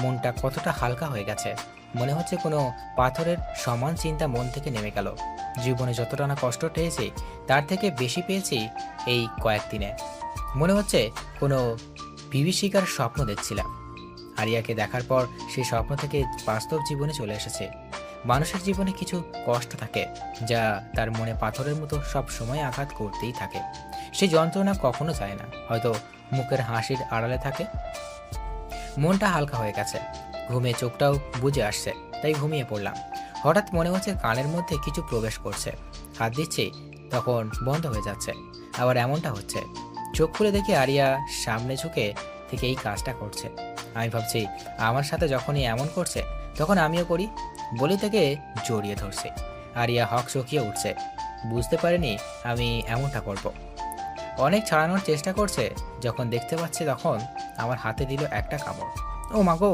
মনটা কতটা হালকা হয়ে গেছে। মনে হচ্ছে কোনো পাথরের সমান চিন্তা মন থেকে নেমে গেল। জীবনে যতটা না কষ্ট পেয়েছি তার থেকে বেশি পেয়েছি এই কয়েকদিনে। মনে হচ্ছে কোনো বিভীষিকার স্বপ্ন দেখছিলাম। আরিয়াকে দেখার পর সেই স্বপ্ন থেকে বাস্তব জীবনে চলে এসেছে। মানুষের জীবনে কিছু কষ্ট থাকে যা তার মনে পাথরের মতো সব সময় আঘাত করতেই থাকে। সেই যন্ত্রণা কখনো যায় না, হয়তো মুখের হাসির আড়ালে থাকে। মনটা হালকা হয়ে গেছে, ঘুমে চোখটাও বুজে আসছে, তাই ঘুমিয়ে পড়লাম। হঠাৎ মনে হচ্ছে কানের মধ্যে কিছু প্রবেশ করছে। হাত দিচ্ছি, তখন বন্ধ হয়ে যাচ্ছে। আবার এমনটা হচ্ছে, চোখ খুলে দেখি আরিয়া সামনে ঝুঁকে থেকে এই কাজটা করছে। আমি ভাবছি আমার সাথে যখনই এমন করছে তখন আমিও করি, বলি থেকে জড়িয়ে ধরছে। আরিয়া হক চকিয়ে উঠছে, বুঝতে পারেনি আমি এমনটা করব। অনেক ছাড়ানোর চেষ্টা করছে, যখন দেখতে পাচ্ছে তখন আমার হাতে দিল একটা কামড়। ও মা গো,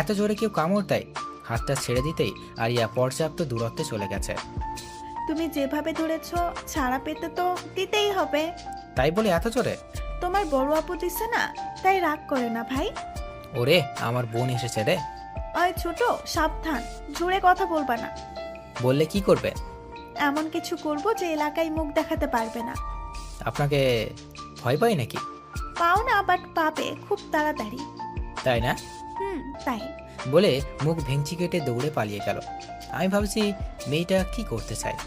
এত জোরে কেউ কামড় দেয়! হাতটা ছেড়ে দিতেই আরিয়া পর্যাপ্ত দূরত্বে চলে গেছে। তুমি যেভাবে ধরেছো ছাড়া পেতে তো দিতেই হবে। তাই বলে এত জোরে? তোমার বড় আপু দিছে না, তাই রাগ করে না ভাই। ওরে আমার বোন এসেছে রে। ওই ছোট, সাবধান, জোরে কথা বলবা না। বললে কি করবে? এমন কিছু করব যে এলাকায় মুখ দেখাতে পারবে না। আপনাকে ভয় পাই নাকি? পাও না, বাট পাবে খুব তাড়াতাড়ি। তাই না? তাই। বলে মুখ ভেঙচি কেটে দৌড়ে পালিয়ে গেল। আমি ভাবছি মেয়েটা কি করতে চায়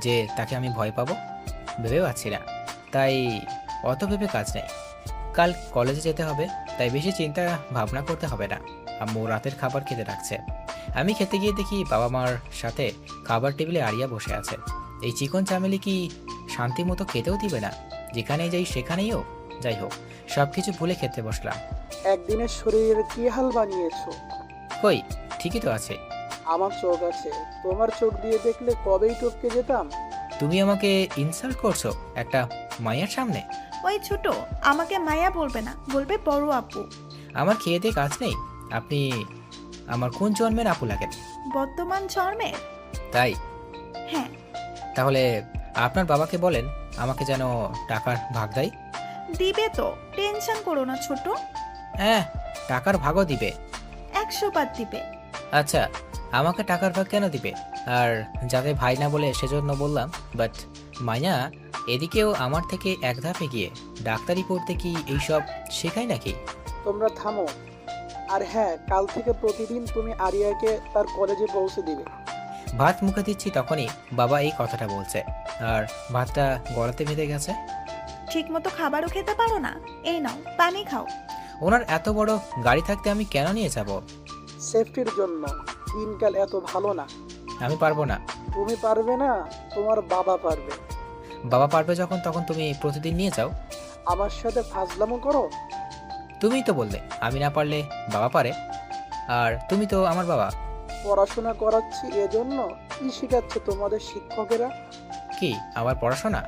যে তাকে আমি ভয় পাবো, ভেবে পাচ্ছি না। তাই অত ভেবে কাজ নেই। কাল কলেজে যেতে হবে, তাই বেশি চিন্তা ভাবনা করতে হবে না। আম্মু রাতের খাবার খেতে রাখছে। আমি খেতে গিয়ে দেখি বাবা মার সাথে খাবার টেবিলে আরিয়া বসে আছে। এই চিকন চামেলি কি শান্তি মতো খেতেও দিবে না? যেখানেই যাই সেখানেইও। যাই হোক, সব কিছু ভুলে খেতে বসলাম। একদিনের শরীরের কি হাল বানিয়েছো? কই, ঠিকই তো আছে। আমার চোখ আছে, তোমার চোখ দিয়ে দেখলে কবেই টপকে যেতাম। তুমি আমাকে ইনসাল্ট করছো একটা মায়ের সামনে? ওই ছোট, আমাকে মায়া বলবে না, বলবে বড় আপু। আমার খেয়ে দিয়ে কাজ নেই। আপনি আমার কোন জন্মের আপু লাগেন? বর্তমান জন্মের। তাই? হ্যাঁ। তাহলে আপনার বাবাকে বলেন আমাকে যেন টাকার ভাগ দেয়। দিবে তো, টেনশন করো না ছোট। হ্যাঁ, টাকার ভাগও দিবে। 100 বার দিবে। আচ্ছা, আমাকে টাকার ভাগ কেন দিবে? আর যাতে ভাই না বলে সেজন্য বললাম। বাট মায়া এদিকেও আমার থেকে এক ধাপ এগিয়ে। ডাক্তারি পড়তে কি এইসব শেখায় নাকি? তোমরা থামো। আর হ্যাঁ, কাল থেকে প্রতিদিন তুমি আরিয়াকে তার কলেজে পৌঁছে দিবে। ভাত মুখে দিচ্ছি তখনই বাবা এই কথাটা বলছে, আর ভাতটা গলাতে বেঁধে গেছে। ঠিক মতো খাবারও খেতে পারো না। এই নাও, পানি খাও। ওনার এত বড় গাড়ি থাকতে আমি কেন নিয়ে যাব? সেফটির জন্য। দিনকাল এত ভালো না। আমি পারবো না। তুমি পারবে না, তোমার বাবা পারবে। বাবা পারবে যখন, তখন তুমি প্রতিদিন নিয়ে যাও। আমার সাথে ফাজলামো করো। তুমিই তো বললে আমি না পারলে বাবা পারে, আর তুমি তো আমার বাবা। পড়াশোনা করাচ্ছি এজন্য? কি শেখাচ্ছে তোমাদের শিক্ষকেরা? কি আবার পড়াশোনা?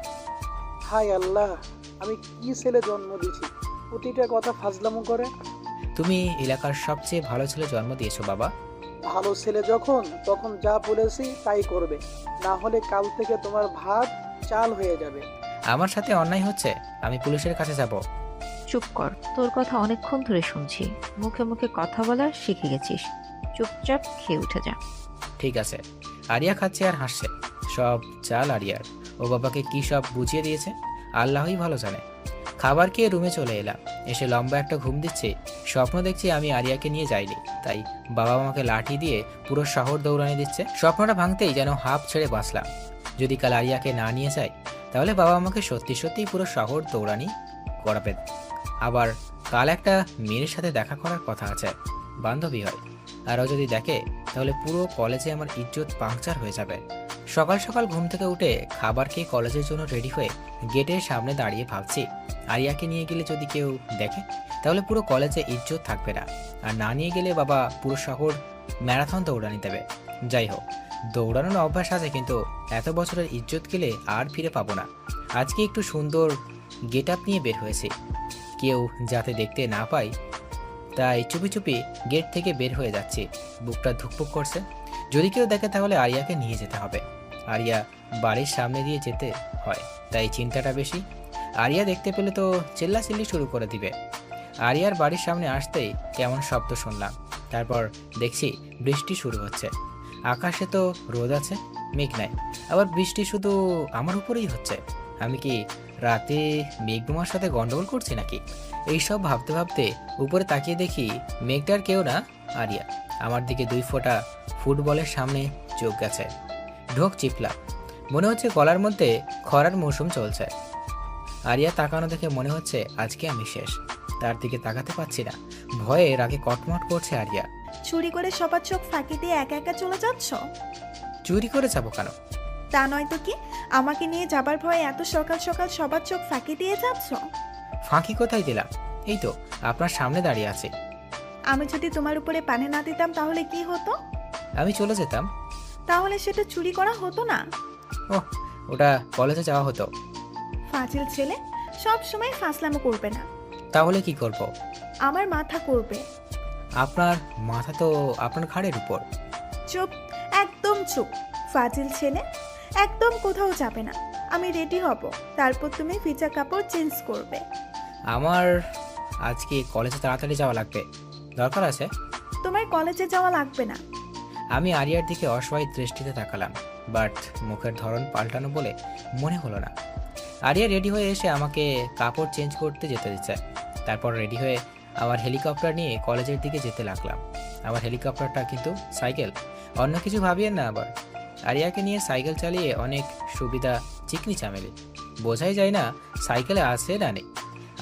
হায় আল্লাহ, আমি কি ছেলে জন্ম দিছি, প্রতিটা কথা ফাজলামো করে। তুমি এলাকার সবচেয়ে ভালো ছেলে জন্ম দিয়েছো বাবা। ভালো ছেলে যখন, তখন যা বলেছি তাই করবে, না হলে কাল থেকে তোমার ভাত চাল হয়ে যাবে। আমার সাথে অন্যায় হচ্ছে, আমি পুলিশের কাছে যাব। চুপ কর, তোর কথা অনেকক্ষণ ধরে শুনছি। মুখে মুখে কথা বলা শিখে গেছিস। চুপচাপ খেয়ে উঠে যা। ঠিক আছে। আরিয়া খাচ্ছে আর হাসছে। সব চাল আরিয়ার। ও বাবাকে কি সব বুঝিয়ে দিয়েছে আল্লাহই ভালো জানে। খাবার খেয়ে রুমে চলে এলাম। এসে লম্বা একটা ঘুম দিচ্ছি, স্বপ্ন দেখছি আমি আরিয়াকে নিয়ে যাইনি, তাই বাবা আমাকে লাঠি দিয়ে পুরো শহর দৌড়ানি দিচ্ছে। স্বপ্নটা ভাঙতেই যেন হাঁপ ছেড়ে বাঁচলাম। যদি কাল আরিয়াকে না নিয়ে যাই, তাহলে বাবা আমাকে সত্যি সত্যিই পুরো শহর দৌড়ানি করাবেন। আবার কাল একটা মেয়ের সাথে দেখা করার কথা আছে, বান্ধবী হয়। আর ও যদি দেখে, তাহলে পুরো কলেজে আমার ইজ্জত পাংচার হয়ে যাবে। সকাল সকাল ঘুম থেকে উঠে খাবার খেয়ে কলেজের জন্য রেডি হয়ে গেটের সামনে দাঁড়িয়ে ভাবছি, আরিয়াকে নিয়ে গেলে যদি কেউ দেখে, তাহলে পুরো কলেজে ইজ্জত থাকবে না। আর না নিয়ে গেলে বাবা পুরো শহর ম্যারাথন দৌড়ানি দেবে। যাই হোক, দৌড়ানোর অভ্যাস আছে, কিন্তু এত বছরের ইজ্জত গেলে আর ফিরে পাবো না। আজকে একটু সুন্দর গেট আপ নিয়ে বের হয়েছি, কেউ যাতে দেখতে না পায়, তাই চুপি চুপি গেট থেকে বের হয়ে যাচ্ছি। বুকটা ধুকপুক করছে। যদি কেউ দেখে তাহলে আরিয়াকে নিয়ে যেতে হবে। আরিয়া বাড়ির সামনে দিয়ে যেতে হয়, তাই চিন্তাটা বেশি। আরিয়া দেখতে পেলে তো চিল্লাচিল্লি শুরু করে দিবে। আরিয়ার বাড়ির সামনে আসতেই কেমন শব্দ শুনলাম। তারপর দেখছি বৃষ্টি শুরু হচ্ছে। আকাশে তো রোদ আছে, মেঘ নাই, আবার বৃষ্টি শুধু আমার উপরেই হচ্ছে। আমি কি রাতে মেঘডুমার সাথে গন্ডগোল করছি নাকি? এইসব ভাবতে ভাবতে উপরে তাকিয়ে দেখি মেঘটার কেউ না, আরিয়া। আমার দিকে 2 ফোঁটা ফুটবলের সামনে চোখ গেছে। ঢোক চিপলা, মনে হচ্ছে গলার মধ্যে খরার মৌসুম চলছে। আরিয়া তাকানো দেখে মনে হচ্ছে আজকে আমি শেষ। তার দিকে তাকাতে পারছি না, ভয়ে রাগে কটমট করছে আরিয়া। চুরি করে সবার চোখ ফাঁকি দিয়ে একা একা চলে যাচ্ছ? চুরি করে যাবো কেন? তা নয় তো কি, আমাকে নিয়ে যাবার ভয়ে এত সকাল সকাল সবার চোখ ফাঁকি দিয়ে যাচ্ছ? ফাঁকি কোথায় দিলাম? এই তো আপনার সামনে দাঁড়িয়ে আছে। আমি যদি তোমার উপরে পানি না দিতাম তাহলে কি হতো? আমি চলে যেতাম। তাহলে সেটা চুরি করা হতো না? ওহ, ওটা কলেজে যাওয়া হতো। ফাজিল ছেলে, সব সময় ফাসলামো করবে না। তাহলে কি করব? আমার মাথা করবে। আপনার মাথা তো আপনার ঘাড়ের উপর। চুপ, একদম চুপ। ফাজিল ছেলে, একদম কোথাও যাবে না। আমি রেডি হব, তারপর তুমি ভিজা কাপড় চেঞ্জ করবে। আমার আজকে কলেজে তাড়াতাড়ি যাওয়া লাগবে, দরকার আছে। তোমার কলেজে যাওয়া লাগবে না। আমি আরিয়ার দিকে অসহায় দৃষ্টিতে তাকালাম, বাট মুখের ধরন পাল্টানো বলে মনে হলো না। আরিয়া রেডি হয়ে এসে আমাকে কাপড় চেঞ্জ করতে যেতে দিচ্ছে। তারপর রেডি হয়ে আমার হেলিকপ্টার নিয়ে কলেজের দিকে যেতে লাগলাম। আমার হেলিকপ্টারটা কিন্তু সাইকেল, অন্য কিছু ভাবিয়েন না আবার। আরিয়াকে নিয়ে সাইকেল চালিয়ে অনেক সুবিধা, চিকনি চামেলি, বোঝাই যায় না সাইকেলে আছে না নেই।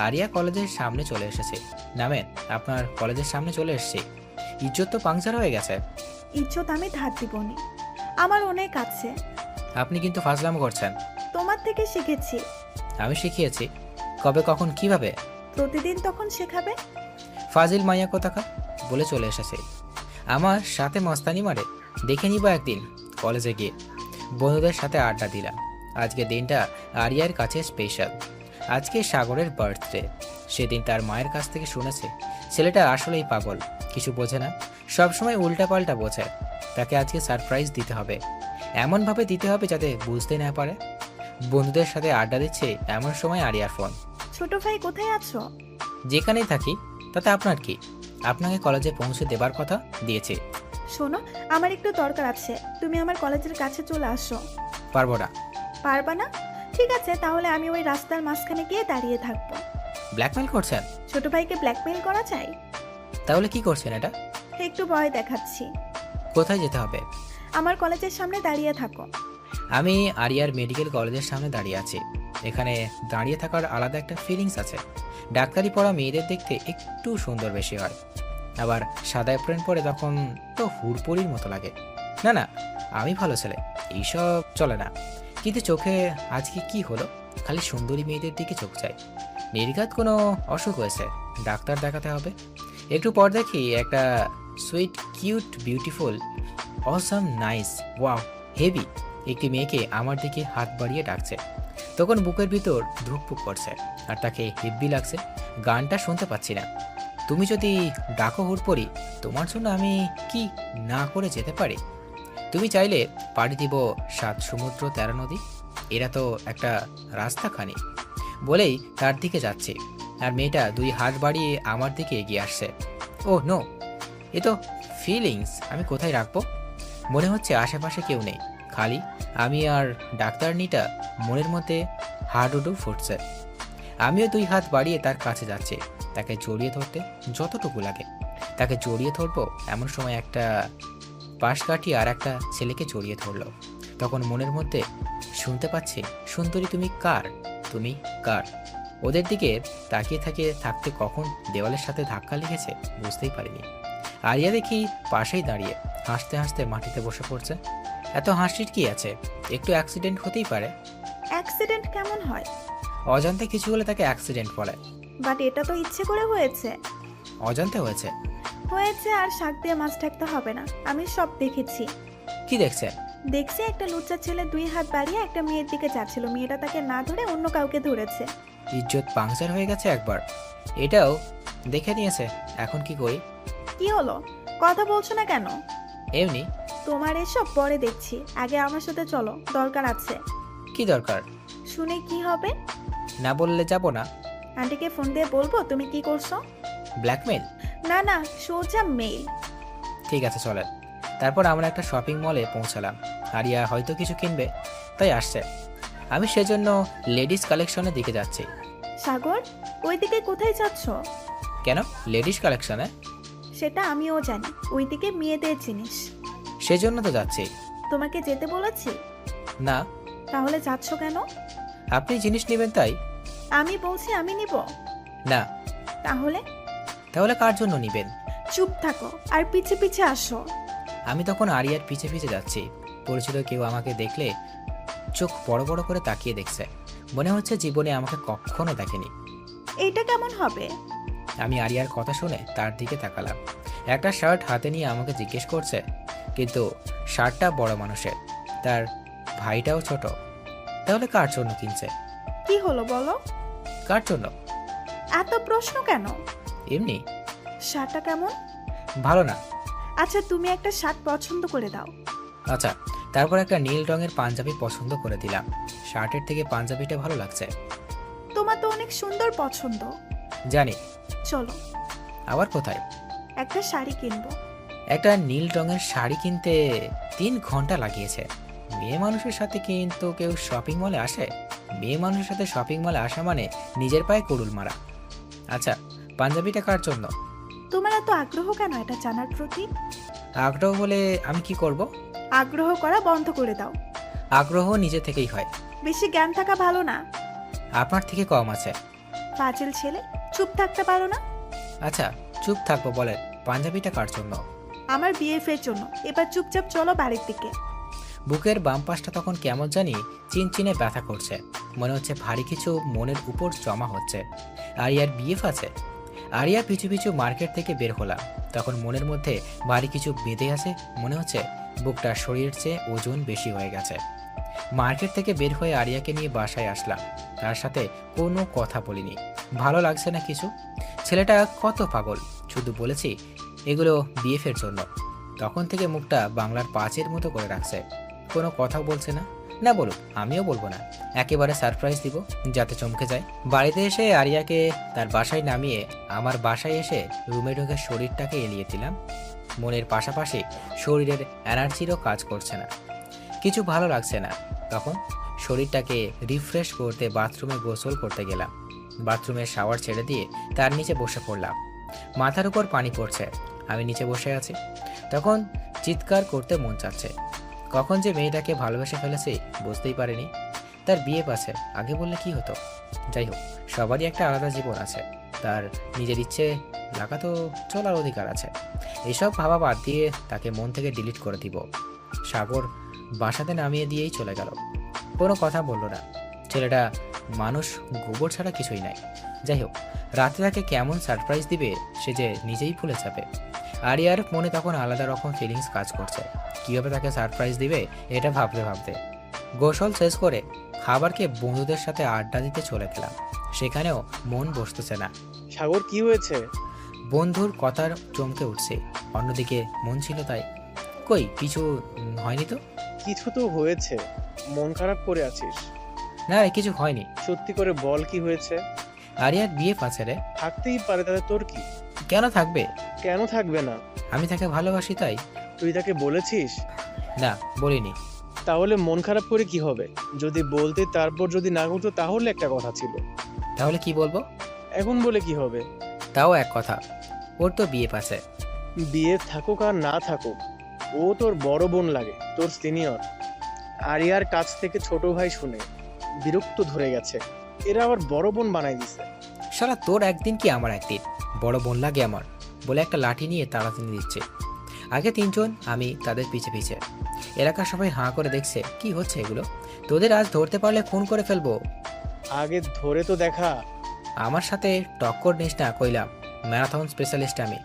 আরিয়া কলেজের সামনে চলে এসেছে। নামেন, আপনার কলেজের সামনে চলে এসেছি। ইজ্জত তো পাংচার হয়ে গেছে। ইজ্জত আমি ধার দিবনি, আমার অনেক আছে। আপনি কিন্তু ফাজলাম করছেন। তোমার থেকে শিখেছি। আমি শিখিয়েছি? কবে, কখন, কিভাবে? প্রতিদিন তখন শেখাবে। ফাজিল মাইয়া কোথাকার, বলে চলে এসেছে। আমার সাথে মস্তানি মারে, দেখে নিব একদিন কলেজে গিয়ে। বন্ধুদের সাথে আড্ডা দিলাম। আজকে দিনটা আরিয়ার কাছে স্পেশাল। আজকে সাগরের বার্থডে। সেদিন তার মায়ের কাছ থেকে শুনেছে ছেলেটা আসলেই পাগল, কিছু বোঝে না, সবসময় উল্টাপাল্টা বোঝে। তাকে আজকে সারপ্রাইজ দিতে হবে, এমনভাবে দিতে হবে যাতে বুঝতে না পারে। বন্ধুদের সাথে আড্ডা দিচ্ছে এমন সময় আরিয়ার ফোন। ছোট ভাই কোথায় আছো? যেখানেই থাকি তাতে আপনার কি? আপনাকে কলেজে পৌঁছে দেবার কথা দিয়েছি। শোনো, আমার একটু দরকার আছে, তুমি আমার কলেজের কাছে চলে আসো। পারবো না। পারবা না? ঠিক আছে, তাহলে আমি ওই রাস্তার মাঝখানে গিয়ে দাঁড়িয়ে থাকবো। ব্ল্যাকমেল করছেন? ছোট ভাইকে ব্ল্যাকমেইল করা চাই? তাহলে কি করছেন এটা? একটু ভয় দেখাচ্ছি। কোথায় যেতে হবে? আমার কলেজের সামনে দাঁড়িয়ে থাকো। আমি আরিয়ার মেডিকেল কলেজের সামনে দাঁড়িয়ে আছি। এখানে দাঁড়িয়ে থাকার আলাদা একটা ফিলিংস আছে। ডাক্তারি পড়া মেয়েদের দেখতে একটু সুন্দর বেশি হয়, আবার সাদা অ্যাপ্রেন পরে তখন তো হুড়পড়ির মতো লাগে। না না, আমি ভালো ছেলে, এইসব চলে না। কিন্তু চোখে আজকে কি হলো, খালি সুন্দরী মেয়েদের দিকে চোখ যায়। নির্ঘাত কোনো অসুখ হয়েছে, ডাক্তার দেখাতে হবে। একটু পর দেখি একটা sweet, cute, beautiful, awesome, nice, wow, heavy একটি মেয়েকে আমার দিকে হাত বাড়িয়ে ডাকছে। তখন বুকের ভিতর ধুকপুক করছে, আর তাকে হেব্বি লাগছে। গানটা শুনতে পাচ্ছি না। তুমি যদি ডাকো হুড়পড়ি, তোমার জন্য আমি কি না করে যেতে পারি? তুমি চাইলে পাড়ি দিব 7 সমুদ্র 13 নদী, এরা তো একটা রাস্তা খানি। বলেই তার দিকে যাচ্ছে, আর মেয়েটা 2 হাত বাড়িয়ে আমার দিকে এগিয়ে আসছে। ও নো, এ তো ফিলিংস। আমি কোথায় রাখবো? মনে হচ্ছে আশেপাশে কেউ নেই, খালি আমি আর ডাক্তারনিটা। মনের মধ্যে হাডুডু ফুটছে। আমিও 2 হাত বাড়িয়ে তার কাছে যাচ্ছি, তাকে জড়িয়ে ধরতে যতটুকু লাগে। তাকে জড়িয়ে ধরবো এমন সময় একটা পাশ কাটিয়ে আর একটা ছেলেকে জড়িয়ে ধরলো। তখন মনের মধ্যে শুনতে পাচ্ছি, সুন্দরী তুমি কার, তুমি কার। ওদের দিকে তাকিয়ে থাকতে কখন দেওয়ালের সাথে ধাক্কা লেগেছে বুঝতেই পারিনি। আরিয়া দেখি পাশেই দাঁড়িয়ে হাসতে হাসতে মাটিতে বসে পড়ছে। এত হাসির কি আছে? একটু অ্যাক্সিডেন্ট হতেই পারে। অ্যাক্সিডেন্ট কেমন হয়? অজান্তে কিছু হলে তাকে অ্যাক্সিডেন্ট বলে। বাট এটা তো ইচ্ছে করে হয়েছে। অজান্তে হয়েছে? হয়েছে, আর শাক দিয়ে মাছ ঢাকতে হবে না, আমি সব দেখেছি। কি দেখছেন? দেখছি একটা লুচ্চা ছেলে 2 হাত বাড়িয়ে একটা মেয়ের দিকে যাচ্ছিল, মেয়েটা তাকে না ধরে অন্য কাউকে ধরেছে। ইজ্জত পাংচার হয়ে গেছে একবার, এটাও দেখে নিয়েছে। এখন কি করি? কি হলো, কথা বলছো না কেন? এমনি। তোমার এসব পরে দেখছি, আগে আমার সাথে চলো, দরকার আছে। কি দরকার? শুনে কি হবে? না বললে যাব না। আন্টিকে ফোন দিয়ে বলবো তুমি কি করছো? ব্ল্যাকমেল? না না, সোজা মেইল। ঠিক আছে চলেন। তারপর আমরা একটা শপিং মলে পৌঁছালাম। আরিয়া হয়তো কিছু কিনবে, তাই আসছে। আমি সেজন্য লেডিস কালেকশনের দিকে যাচ্ছি। সাগর, ওইদিকে কোথায় যাচ্ছ? কেন লেডিস কালেকশনে? সেটা আমিও জানি, ওইদিকে মেয়েদের জিনিস। সেজন্য তো যাচ্ছি। তোমাকে যেতে বলেছি? না। তাহলে যাচ্ছ কেন? আপনি জিনিস নেবেন তাই। আমি বলছি আমি নিব। না। তাহলে? তাহলে কার জন্য নিবেন? চুপ থাকো আর পিছে পিছে আসো। আমি তখন আরিয়ার পিছে পিছে যাচ্ছি। পরিচিত কেউ আমাকে দেখলে চোখ বড় বড় করে তাকিয়ে দেখছে, মনে হচ্ছে জীবনে আমাকে কখনো দেখেনি। এইটা কেমন হবে? আমি আরিয়ার কথা শুনে তার দিকে তাকালাম। একটা শার্ট হাতে নিয়ে আমাকে জিজ্ঞেস করছে, কিন্তু শার্টটা বড় মানুষের, তার ভাইটাও ছোট। তাহলে কার জন্য কিনছে? কি হলো বলো? কার জন্য? এত প্রশ্ন কেন? এমনি। শার্টটা কেমন? ভালো না। আচ্ছা তুমি একটা শার্ট পছন্দ করে দাও। আচ্ছা, তারপর একটা নীল রঙের পাঞ্জাবি পছন্দ করে দিলাম। শার্টের থেকে পাঞ্জাবিটা ভালো লাগছে। তোমার তো অনেক সুন্দর পছন্দ। জানি। চলো। আবার কোথায়? একটা শাড়ি কিনবো। একটা নীল রঙের শাড়ি কিনতে 3 ঘন্টা লাগিয়েছে। মেয়ে মানুষের সাথে কিন্তু কেউ শপিং মলে আসে? মেয়ে মানুষের সাথে শপিং মলে আসা মানে নিজের পায়ে কুড়ুল মারা। আচ্ছা, পাঞ্জাবিটা কার জন্য? তোমার এত আগ্রহ কেন এটা জানার প্রতি? আগ্রহ বলে আমি কি করব? আগ্রহ করা বন্ধ করে দাও। আগ্রহ নিজে থেকেই হয়। বেশি জ্ঞান থাকা ভালো না। আপনার থেকে কম আছে। পাঁচিল ছেলে, চুপ থাকতে পারো না? আচ্ছা, চুপ থাকবো বলেন। পাঞ্জাবিটা কার জন্য? আমার বিএফের জন্য। এবার চুপচাপ চলো বাড়ির দিকে। বুকের বাম পাশটা তখন কেমন জানি চিনচিনে ব্যথা করছে। মনে হচ্ছে ভারী কিছু মনের উপর জমা হচ্ছে। আরিয়ার বিএফ আছে। আরিয়া পিছু পিছু মার্কেট থেকে বের হলাম। তখন মনের মধ্যে ভারী কিছু বেঁধে আছে। মনে হচ্ছে বুকটা শরীরের চেয়ে ওজন বেশি হয়ে গেছে। মার্কেট থেকে বের হয়ে আরিয়াকে নিয়ে বাসায় আসলাম। তার সাথে কোনো কথা বলিনি। ভালো লাগছে না কিছু। ছেলেটা কত পাগল। শুধু বলেছি এগুলো বিএফের জন্য। তখন থেকে মুখটা বাংলার 5-এর মতো করে রাখছে। কোনো কথা বলছে না। না বলুক, আমিও বলবো না। একেবারে সারপ্রাইজ দিব যাতে চমকে যায়। বাড়িতে এসে আরিয়াকে তার বাসায় নামিয়ে আমার বাসায় এসে রুমে ঢুকে শরীরটাকে এলিয়ে দিলাম। মনের পাশাপাশি শরীরের এনার্জিরও কাজ করছে না। কিছু ভালো লাগছে না। তখন শরীরটাকে রিফ্রেশ করতে বাথরুমে গোসল করতে গেলাম। বাথরুমের শাওয়ার ছেড়ে দিয়ে তার নিচে বসে পড়লাম। মাথার উপর পানি পড়ছে। আমি নিচে বসে আছি। তখন চিৎকার করতে মন চাচ্ছে। কখন যে মেয়েটাকে ভালোবেসে ফেলেছি বুঝতেই পারিনি। তার বিয়ে পাচ্ছে, আগে বললে কি হতো? যাই হোক, সবারই একটা আলাদা জীবন আছে। তার নিজের ইচ্ছে লাগা তো চলার অধিকার আছে। এসব ভাবা বাদ দিয়ে তাকে মন থেকে ডিলিট করে দিব। সাগর বাসাতে নামিয়ে দিয়েই চলে গেল। কোনো কথা বলল না। ছেলেটা মানুষ, গোবর ছাড়া কিছুই নাই। যাই হোক, রাতে তাকে কেমন সারপ্রাইজ দিবে সে যে নিজেই ভুলে যাবে। আরিয়ার মনে তখন আলাদা রকম ফিলিংস কাজ করছে। কীভাবে তাকে সারপ্রাইজ দিবে এটা ভাবতে ভাবতে গোসল শেষ করে খাবার খেয়ে বন্ধুদের সাথে আড্ডা দিতে চলে গেলাম। সেখানেও মন বসতেছে না। সাগর, কি হয়েছে? বন্ধুর কথার চমকে উঠছে। অন্যদিকে মন ছিল তাই। কই কিছু হয়নি তো? কিছু তো হয়েছে। মন খারাপ করে আছিস? না রে, কিছু হয়নি। সত্যি করে বল, কি হয়েছে? আরিয়ার বিয়ে আছে রে। থাকতেই পারে, তাতে তোর কি? কেন থাকবে? কেন থাকবে না? আমি তাকে ভালোবাসি তাই। তুই তাকে বলেছিস? না, বলিনি। তাহলে মন খারাপ করে কি হবে? যদি বলতে, তারপর যদি না করতো তাহলে একটা কথা ছিল। তাহলে কি বলবো? এখন বলে কি হবে? তাও এক কথা, ওর তো বিয়ে আছে। বিয়ে থাকুক আর না থাকুক, ও তোর বড় বোন লাগে, তোর সিনিয়র। আরিয়ার কাছ থেকে ছোট ভাই শুনে বিরক্ত ধরে গেছে। এরা আবার বড় বোন বানাই দিছে। শালা তোর একদিন কি আমার একদিন। বড় বোন লাগে আমার বলে একটা লাঠি নিয়ে তাড়াতাড়ি দিচ্ছে। আগে 3 জন, আমি তাদের পিছে পিছে। এলাকার সবাই হাঁ করে দেখছে কি হচ্ছে এগুলো। তোদের আজ ধরতে পারলে খুন করে ফেলবো। আগে ধরে তো দেখা। আমার সাথে টক্কর নিস না কইলাম। ম্যারাথন স্পেশালিস্ট আমি।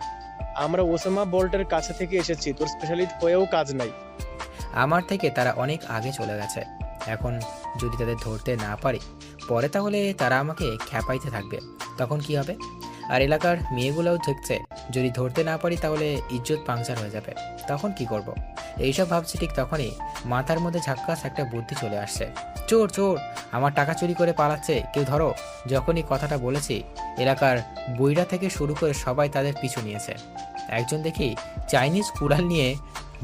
আমরা ওসামা বোল্টের কাছে থেকে এসেছি, তোর স্পেশালিস্ট হয়েও কাজ নাই। আমার থেকে তারা অনেক আগে চলে গেছে। এখন যদি তাদের ধরতে না পারি পরে, তাহলে তারা আমাকে খ্যাপাইতে থাকবে। তখন কি হবে? আর এলাকার মেয়েগুলোও দেখছে, যদি ধরতে না পারি তাহলে ইজ্জত পাংচার হয়ে যাবে। তখন কি করব? এইসব ভাবছি, ঠিক তখনই মাথার মধ্যে ঝাক্কাস একটা বুদ্ধি চলে আসছে। চোর চোর, আমার টাকা চুরি করে পালাচ্ছে, কেউ ধরো। যখনই কথাটা বলেছি এলাকার বুইড়া থেকে শুরু করে সবাই তাদের পিছু নিয়েছে। একজন দেখি চাইনিজ কুড়াল নিয়ে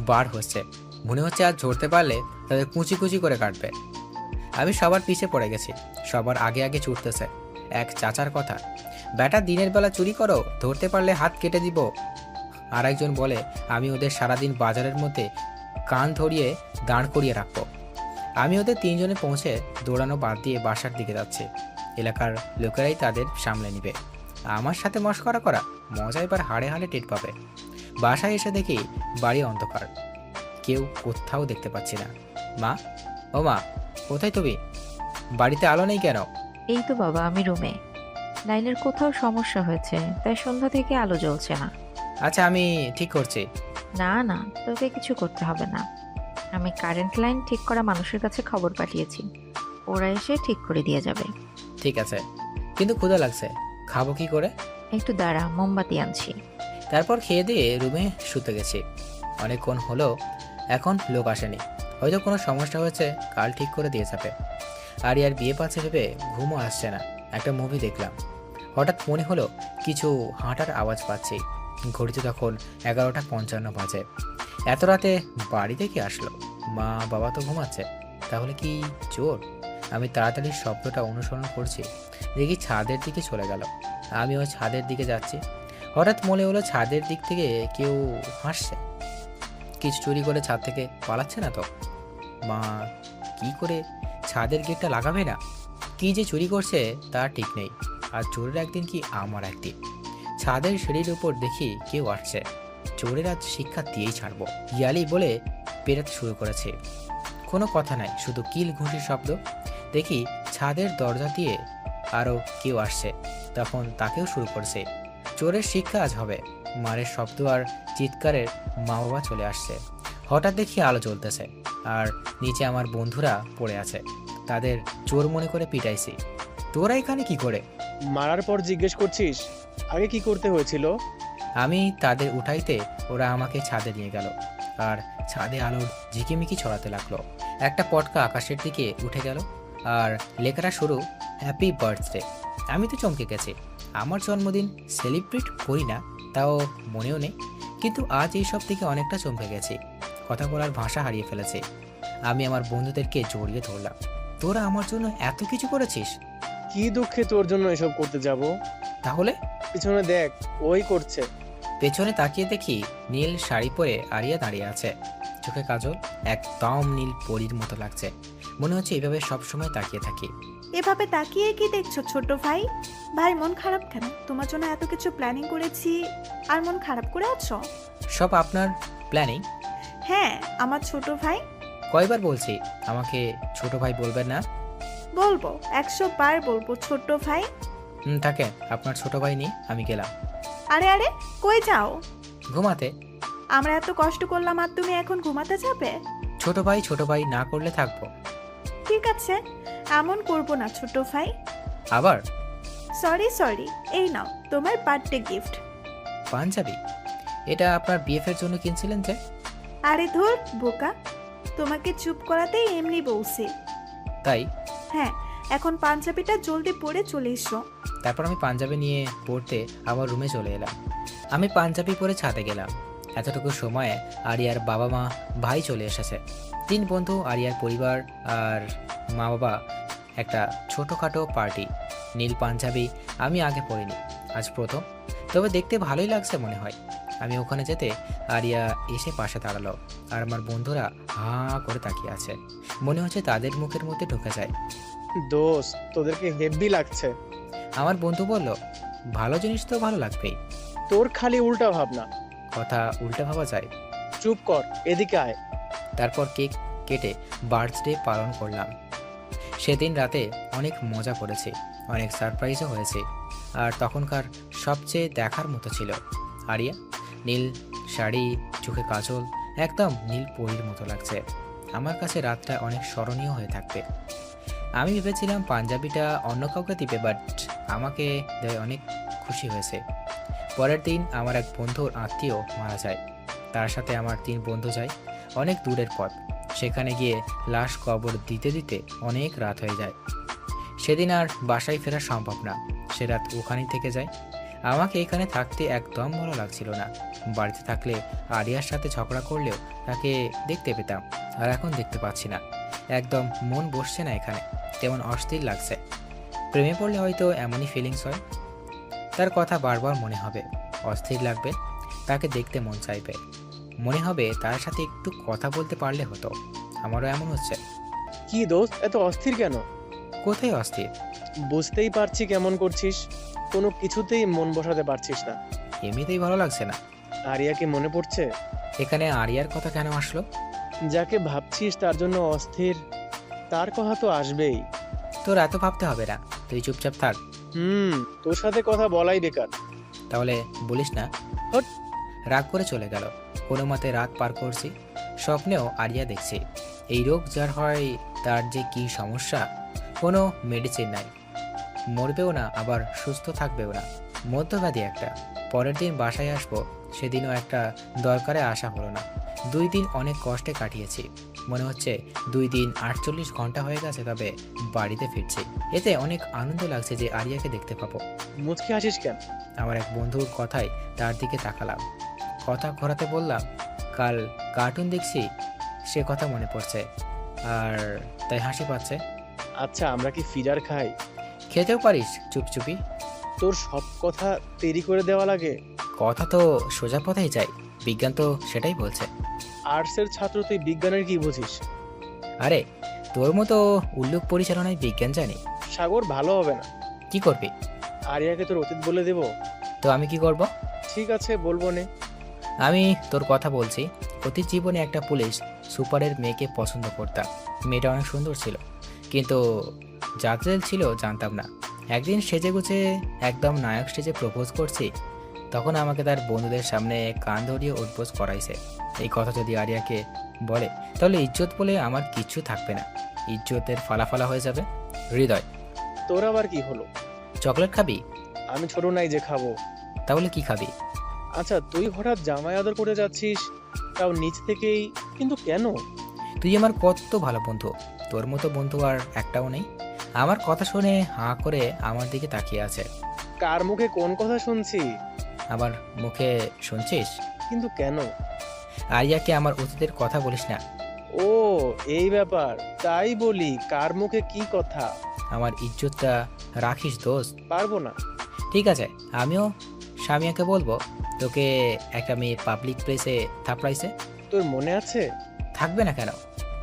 বার হচ্ছে। মনে হচ্ছে আজ ধরতে পারলে তাদের কুচি কুচি করে কাটবে। আমি সবার পিছে পড়ে গেছি। সবার আগে আগে ছুটতেছে। এক চাচার কথা, বেটা দিনের বেলা চুরি করো, ধরতে পারলে হাত কেটে দিব। আর একজন বলে আমি ওদের সারাদিন বাজারের মধ্যে কান ধরিয়ে দাঁড় করিয়ে রাখবো। আমি ওদের 3 জনে পৌঁছে দৌড়ানো বাদ দিয়ে বাসার দিকে যাচ্ছি। এলাকার লোকেরাই তাদের সামলে নিবে। আমার সাথে মশকরা করা মজা এবার হাড়ে হাড়ে টের পাবে। বাসায় এসে দেখি বাড়ি অন্ধকার, কেউ কোথাও দেখতে পাচ্ছি না। মা, ও মা, কোথায় তুমি? বাড়িতে আলো নেই কেন? এই তো বাবা, আমি রুমে। লাইনের কোথাও সমস্যা হয়েছে, তাই সন্ধ্যা থেকে আলো জ্বলছে না। আচ্ছা, আমি ঠিক করছি। না না, তোকে কিছু করতে হবে না। আমি কারেন্ট লাইন ঠিক করা মানুষের কাছে খবর পাঠিয়েছি, ওরা এসে ঠিক করে দিয়ে যাবে। ঠিক আছে, কিন্তু ক্ষুধা লাগছে, খাবো কি করে? একটু দাঁড়া, মোমবাতি আনছি। তারপর খেয়ে দিয়ে রুমে শুতে গেছি। অনেকক্ষণ হলো, এখন লোক আসেনি। হয়তো কোনো সমস্যা হয়েছে, কাল ঠিক করে দিয়ে যাবে। আর বিয়ে পাচ্ছে ভেবে ঘুমও আসছে না। একটা মুভি দেখলাম। হঠাৎ মনে হলো কিছু হাঁটার আওয়াজ পাচ্ছি। ঘড়িতে তখন 11:55 বাজে। এত রাতে বাড়িতে কি আসলো? মা বাবা তো ঘুমাচ্ছে, তাহলে কি চোর? আমি তাড়াতাড়ি শব্দটা অনুসরণ করছি, দেখি ছাদের দিকে চলে গেল। আমিও ছাদের দিকে যাচ্ছি। হঠাৎ মনে হলো ছাদের দিক থেকে কেউ হাসছে। কিছু চুরি করে ছাদ থেকে পালাচ্ছে না তো? মা কি করে ছাদের গেটটা লাগাবে না? কি যে চুরি করছে তা ঠিক নেই। আর চোরের একদিন কি আমার একদিন। ছাদের সিঁড়ির উপর দেখি কেউ আসছে। চোরের আজ শিক্ষা দিয়েই ছাড়বো, ইয়ালি বলে পেরাতে শুরু করেছে। কোনো কথা নাই, শুধু কিল ঘুষির শব্দ। দেখি ছাদের দরজা দিয়ে আরও কেউ আসছে, তখন তাকেও শুরু করছে। চোরের শিক্ষা আজ হবে। মারের শব্দ আর চিৎকারের মা বাবা চলে আসছে। হঠাৎ দেখি আলো জ্বলতেছে, আর নিচে আমার বন্ধুরা পড়ে আছে। তাদের চোর মনে করে পিটাইছি। তোরা এখানে কি করে? মারার পর জিজ্ঞেস করছিস আগে কি করতে হয়েছিল? আমি তাদের উঠাইতে ওরা আমাকে ছাদে নিয়ে গেল, আর ছাদে আলোর ঝিকিমিকি ছড়াতে লাগলো। একটা পটকা আকাশের দিকে উঠে গেল, আর লেখাটা শুরু হ্যাপি বার্থডে। আমি তো চমকে গেছি। আমার জন্মদিন সেলিব্রেট করি না, তাও মনেও নেই, কিন্তু আজ এইসব থেকে অনেকটা চমকে গেছি। কথা বলার ভাষা হারিয়ে ফেলেছি। আমি আমার বন্ধুদেরকে জড়িয়ে ধরলাম। তোরা আমার জন্য এত কিছু করেছিস? কি দুঃখে তোর জন্য এসব করতে যাব? তাহলে? পিছনে দেখ, ওই করছে। পেছনে তাকিয়ে দেখি নীল শাড়ি পরে আরিয়া দাঁড়িয়ে আছে। চোখে কাজল, একদম নীল পরীর মতো লাগছে। মনে হচ্ছে এইভাবে সবসময় তাকিয়ে থাকি। এভাবে তাকিয়ে কি দেখছো ছোট ভাই? ভাই মন খারাপ কেন? তোমার জন্য এত কিছু প্ল্যানিং করেছি আর মন খারাপ করে আছো? সব আপনার প্ল্যানিং? হ্যাঁ, আমার ছোট ভাই। কয়বার বলছি আমাকে ছোট ভাই বলবেন না? বলবো, 100 বার বলবো ছোট ভাই। থাকেন, আপনার ছোট ভাই নিয়ে আমি গেলাম। আরে আরে, কই যাও? ঘুমাতে। আমরা এত কষ্ট করলাম আর তুমি এখন ঘুমাতে যাবে? ছোট ভাই না করলে থাকবো। ঠিক আছে, এমন করবো না ছোট ভাই। আবার? সরি, এই নাও তোমার বার্থডে গিফট। পাঞ্জাবি? এটা আপনার বিএফের জন্য কিনছিলেন যে? আরে ধুর বোকা, তোমাকে চুপ করাতেই এমনি বলছি। তাই? হ্যাঁ, এখন পাঞ্জাবিটা জলদি পরে চলে এসো। তারপর আমি পাঞ্জাবি নিয়ে পড়তে আমার রুমে চলে এলাম। আমি পাঞ্জাবি পরে ছাদে গেলাম। এতটুকু সময়ে আরিয়ার বাবা মা ভাই চলে এসেছে। 3 বন্ধু, আরিয়ার পরিবার আর মা বাবা। একটা ছোটোখাটো পার্টি। নীল পাঞ্জাবি আমি আগে পরিনি, আজ প্রথম। তবে দেখতে ভালোই লাগছে মনে হয়। আমি ওখানে যেতে আরিয়া এসে পাশে দাঁড়ালো, আর আমার বন্ধুরা হাঁ করে তাকিয়ে আছে। মনে হচ্ছে তাদের মুখের মধ্যে ঢুকে যায়। দোস্ত, তোদেরকে হেভি লাগছে। আমার বন্ধু বলল, ভালো জিনিস তো ভালো লাগবেই। তোর খালি উল্টা ভাবনা। কথা উল্টা ভাবা যায়? চুপ কর, এদিকে আয়। তারপর কেক কেটে বার্থডে পালন করলাম। সেদিন রাতে অনেক মজা করেছি, অনেক সারপ্রাইজও হয়েছে। আর তখনকার সবচেয়ে দেখার মতো ছিল আরিয়া। নীল শাড়ি, চোখে কাজল, একদম নীল পরীর মতো লাগছে। আমার কাছে রাতটা অনেক স্মরণীয় হয়ে থাকবে। আমি ভেবেছিলাম পাঞ্জাবিটা অন্য কাউকে দিবে, বাট আমাকে দেয়, অনেক খুশি হয়েছে। পরের দিন আমার এক বন্ধুর আত্মীয় মারা যায়। তার সাথে আমার 3 বন্ধু যায়। অনেক দূরের পথ। সেখানে গিয়ে লাশ কবর দিতে দিতে অনেক রাত হয়ে যায়। সেদিন আর বাসায় ফেরা সম্ভব না, সে রাত ওখানেই থেকে যায়। আমাকে এখানে থাকতে একদম ভালো লাগছিল না। বাড়িতে থাকলে আরিয়ার সাথে ঝগড়া করলেও তাকে দেখতে পেতাম, আর এখন দেখতে পাচ্ছি না। একদম মন বসছে না এখানে, তেমন অস্থির লাগছে। প্রেমে পড়লে হয়তো এমনই ফিলিংস হয়। তার কথা বারবার মনে হবে, অস্থির লাগবে, তাকে দেখতে মন চাইবে, মনে হবে তার সাথে একটু কথা বলতে পারলে হতো। আমারও এমন হচ্ছে। কি দোস্ত, এত অস্থির কেন? কোথায় অস্থির? বুঝতেই পারছি কেমন করছিস। কোনো কিছুতেই মন বসাতে পারছিস না। এমনিতেই ভালো লাগছে না। আরিয়াকে মনে পড়ছে? এখানে আরিয়ার কথা কেন আসলো? যাকে ভাবছিস তার জন্য অস্থির, তার কথা তো আসবেই। তোর এত ভাবতে হবে না, তুই চুপচাপ থাক। তোর সাথে কথা বলাই বেকার। তাহলে বলিস না। হট। রাগ করে চলে গেল। কোনো মতে রাত পার করছি। স্বপ্নেও আরিয়া দেখছি। এই রোগ যার হয় তার যে কি সমস্যা, কোনো মেডিসিন নাই। মরবেও না, আবার সুস্থ থাকবেও না, মধ্যব্যাধি একটা। পরের দিন বাসায় আসবো, সেদিনও একটা দরকারে আসা হলো না। 2 দিন অনেক কষ্টে কাটিয়েছি। মনে হচ্ছে 2 দিন 48 ঘন্টা হয়ে গেছে, তবে বাড়িতে ফিরছি। এতে অনেক আনন্দ লাগছে যে আরিয়াকে দেখতে পাবো। মুচকি হাসিস কেন? আমার এক বন্ধুর কথায় তার দিকে তাকালাম, কথা ঘোরাতে বললাম, কাল কার্টুন দেখছি, সে কথা মনে পড়ছে আর তাই হাসি পাচ্ছে। আচ্ছা, আমরা কি ফিডার খাই? খেতেও পারিস চুপচুপি। তোর সব কথা দেরি করে দেওয়া লাগে। কথা তো সোজা পথেই যায়, বিজ্ঞান তো সেটাই বলছে। আর্টসের ছাত্র, তুই বিজ্ঞানের কি বুঝিস? আরে তোর মতো উল্লুক পরিচালনায় বিজ্ঞান জানি। সাগর, ভালো হবে না। কি করবি? আরিয়াকে তোর অতীত বলে দেব? তো আমি কি করব? ঠিক আছে, বলবো নে। আমি তোর কথা বলছি, অতীত জীবনে একটা পুলিশ সুপারের মেয়েকে পছন্দ করতাম। মেয়েটা অনেক সুন্দর ছিল, কিন্তু জাতরেল ছিল জানতাম না। একদিন সেজেগুজে একদম নায়ক স্টেজে প্রপোজ করছি, তখন আমাকে তার বন্ধুদের সামনে কান ধরিয়ে উঠবোস করাইছে। এই কথা যদি আরিয়াকে বলে তাহলে ইজ্জত বলে আমার কিচ্ছু থাকবে না, ইজ্জতের ফালাফালা হয়ে যাবে। হৃদয়, তোর আবার কি হলো? চকলেট খাবি? আমি ছোট নাই যে খাবো। তাহলে কি খাবি? আচ্ছা, তুই হঠাৎ জামাই আদর করে যাচ্ছিস, তাও নিচ থেকেই, কিন্তু কেন? তুই আমার কত ভালো বন্ধু, তোর মতো বন্ধু আর একটাও নেই। আমার কথা শুনে হাঁ করে আমার দিকে তাকিয়ে আছে। কার মুখে কোন কথা শুনছি? আমার মুখে শুনছিস? কিন্তু কেন? আরিয়াকে আমার অতীতের কথা বলিস না। ও, এই ব্যাপার। তাই বলি, কার মুখে কি কথা? আমার ইজ্জতটা রাখিস দোস্ত। পারবো না। ঠিক আছে, আমিও সামিয়াকে বলবো তোকে একটা মেয়ে পাবলিক প্লেসে থাপড়াইছে। তোর মনে আছে? থাকবে না কেন?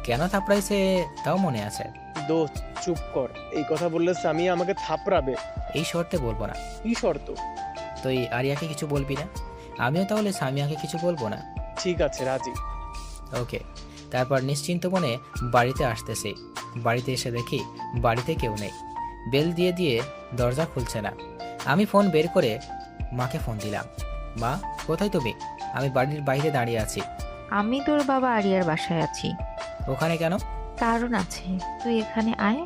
কেন থাপড়াইছে তাও মনে আছে। দোস্ত চুপ কর, এই কথা বললে সামিয়া আমাকে থাপড়াবে। এই শর্তে বলবো না। কি শর্ত? তুই আরিয়াকে কিছু বলবি না, আমিও তাহলে সামিয়াকে কিছু বলবো না। ঠিক আছে, রাজি। ওকে। তারপর নিশ্চিন্ত মনে বাড়িতে আসতেছি। বাড়িতে এসে দেখি বাড়িতে কেউ নেই। বেল দিয়ে দিয়ে দরজা খুলছে না। আমি ফোন বের করে মাকে ফোন দিলাম। মা, কোথায় তুমি? আমি বাড়ির বাইরে দাঁড়িয়ে আছি। আমি তোর বাবা আরিয়ার বাসায় আছি। ওখানে কেন? কারণ আছে, তুই এখানে আয়।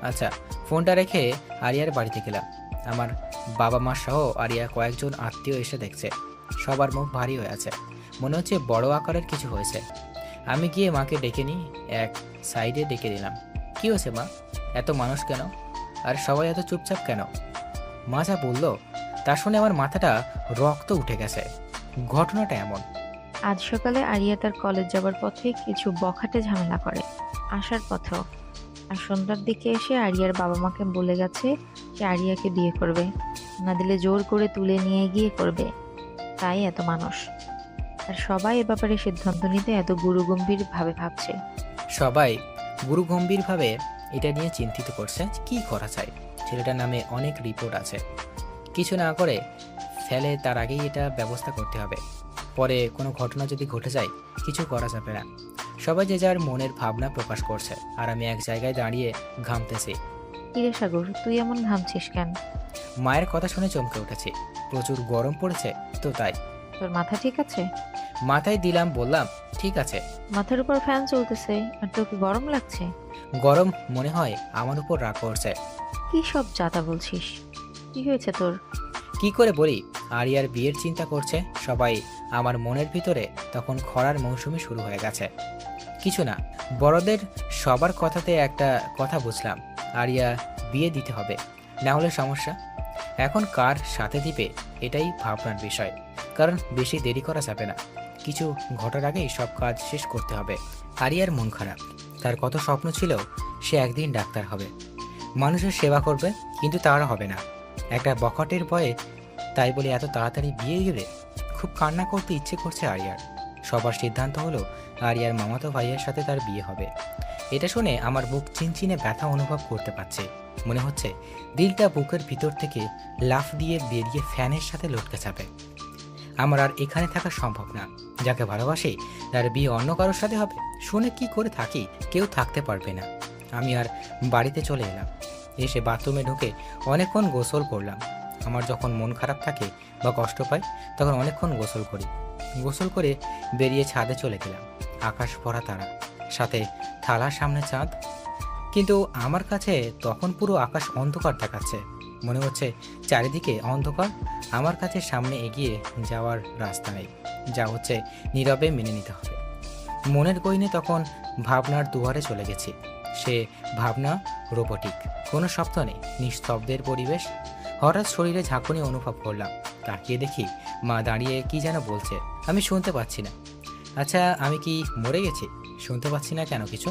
আচ্ছা। ফোনটা রেখে আরিয়ার বাড়িতে গেলাম। আমার বাবা মা সহ আরিয়া কয়েকজন আত্মীয় এসে দেখছে। সবার মুখ ভারী হয়ে আছে, মনে হচ্ছে বড় আকারের কিছু হয়েছে। আমি গিয়ে মাকে ডেকে নিই, এক সাইডে ডেকে দিলাম। কি হয়েছে মা? এত মানুষ কেন? আর সবাই এত চুপচাপ কেন? মা যা বললো তা শুনে আমার মাথাটা রক্ত উঠে গেছে। ঘটনাটা এমন, আজ সকালে আরিয়া তার কলেজ যাবার পথে কিছু বখাটে ঝামেলা করে, আসার পথেও। আর সন্ধ্যার দিকে এসে আরিয়ার বাবা মাকে বলে গেছে সে আরিয়াকে বিয়ে করবে, না দিলে জোর করে তুলে নিয়ে গিয়ে করবে। তাই এত মানুষ, আর সবাই এ ব্যাপারে সিদ্ধান্ত নিতে এত গুরুগম্ভীর ভাবে ভাবছে। সবাই গুরুগম্ভীরভাবে এটা নিয়ে চিন্তিত করছে কি করা যায়। ছেলেটার নামে অনেক রিপোর্ট আছে, কিছু না করে ফেলে তার আগেই এটা ব্যবস্থা করতে হবে। পরে কোনো ঘটনা যদি ঘটে যায় কিছু করা যাবে না। সবাই যে যার মনের ভাবনা প্রকাশ করছে, আর আমি এক জায়গায় দাঁড়িয়ে ঘামতেছি। কিরে সাগর, তুই এমন ঘামছিস কেন? মায়ের কথা শুনে চমকে উঠেছি। প্রচুর গরম পড়েছে তো তাই। তোর মাথা ঠিক আছে? মাথায় দিলাম, বললাম ঠিক আছে। মাথার উপর ফ্যান চলতেছে আর তোকে গরম লাগছে? গরম মনে হয় আমার উপর রাগ করছে। কি সব জাতা বলছিস? কি হয়েছে তোর? কি করে বলি? আরিয়ার বিয়ের চিন্তা করছে সবাই। আমার মনের ভিতরে তখন খরার মৌসুমি শুরু হয়ে গেছে। কিছু না, বড়দের সবার কথাতে একটা কথা বুঝলাম, আরিয়া বিয়ে দিতে হবে, না হলে সমস্যা। এখন কার সাথে দিবে এটাই ভাবনার বিষয়, কারণ বেশি দেরি করা যাবে না। কিছু ঘটার আগেই সব কাজ শেষ করতে হবে। আরিয়ার মন খারাপ, তার কত স্বপ্ন ছিল সে একদিন ডাক্তার হবে, মানুষের সেবা করবে, কিন্তু তার হবে না। একটা বখাটের ভয়ে তাই বলে এত তাড়াতাড়ি বিয়ে গেলে খুব কান্না করতে ইচ্ছে করছে আরিয়ার। সবার সিদ্ধান্ত হলো আরিয়ার মামাতো ভাইয়ের সাথে তার বিয়ে হবে। এটা শুনে আমার বুক চিনচিনে ব্যথা অনুভব করতে পারছে। মনে হচ্ছে দিলটা বুকের ভিতর থেকে লাফ দিয়ে বেরিয়ে ফ্যানের সাথে লটকে যাবে। আমার আর এখানে থাকা সম্ভব না। যাকে ভালোবাসি তার বিয়ে অন্য কারোর সাথে হবে শুনে কি করে থাকি? কেউ থাকতে পারবে না। আমি আর বাড়িতে চলে এলাম। এসে বাথরুমে ঢুকে অনেকক্ষণ গোসল করলাম। আমার যখন মন খারাপ থাকে বা কষ্ট পাই তখন অনেকক্ষণ গোসল করি। গোসল করে বেরিয়ে ছাদে চলে গেলাম। আকাশ ভরা তারা, সাথে থালার সামনে চাঁদ, কিন্তু আমার কাছে তখন পুরো আকাশ অন্ধকার দেখাচ্ছে। মনে হচ্ছে চারিদিকে অন্ধকার, আমার কাছে সামনে এগিয়ে যাওয়ার রাস্তা নেই। যা হচ্ছে নীরবে মেনে নিতে হবে। মনের গইনে তখন ভাবনার দুয়ারে চলে গেছি। সে ভাবনা রোবটিক, কোনো শব্দ নেই, নিস্তব্ধের পরিবেশ। হঠাৎ শরীরে ঝাঁকুনি অনুভব করলাম। তাকিয়ে দেখি মা দাঁড়িয়ে কি যেন বলছে, আমি শুনতে পাচ্ছি না। আচ্ছা, আমি কি মরে গেছি? শুনতে পাচ্ছি না কেন কিছু?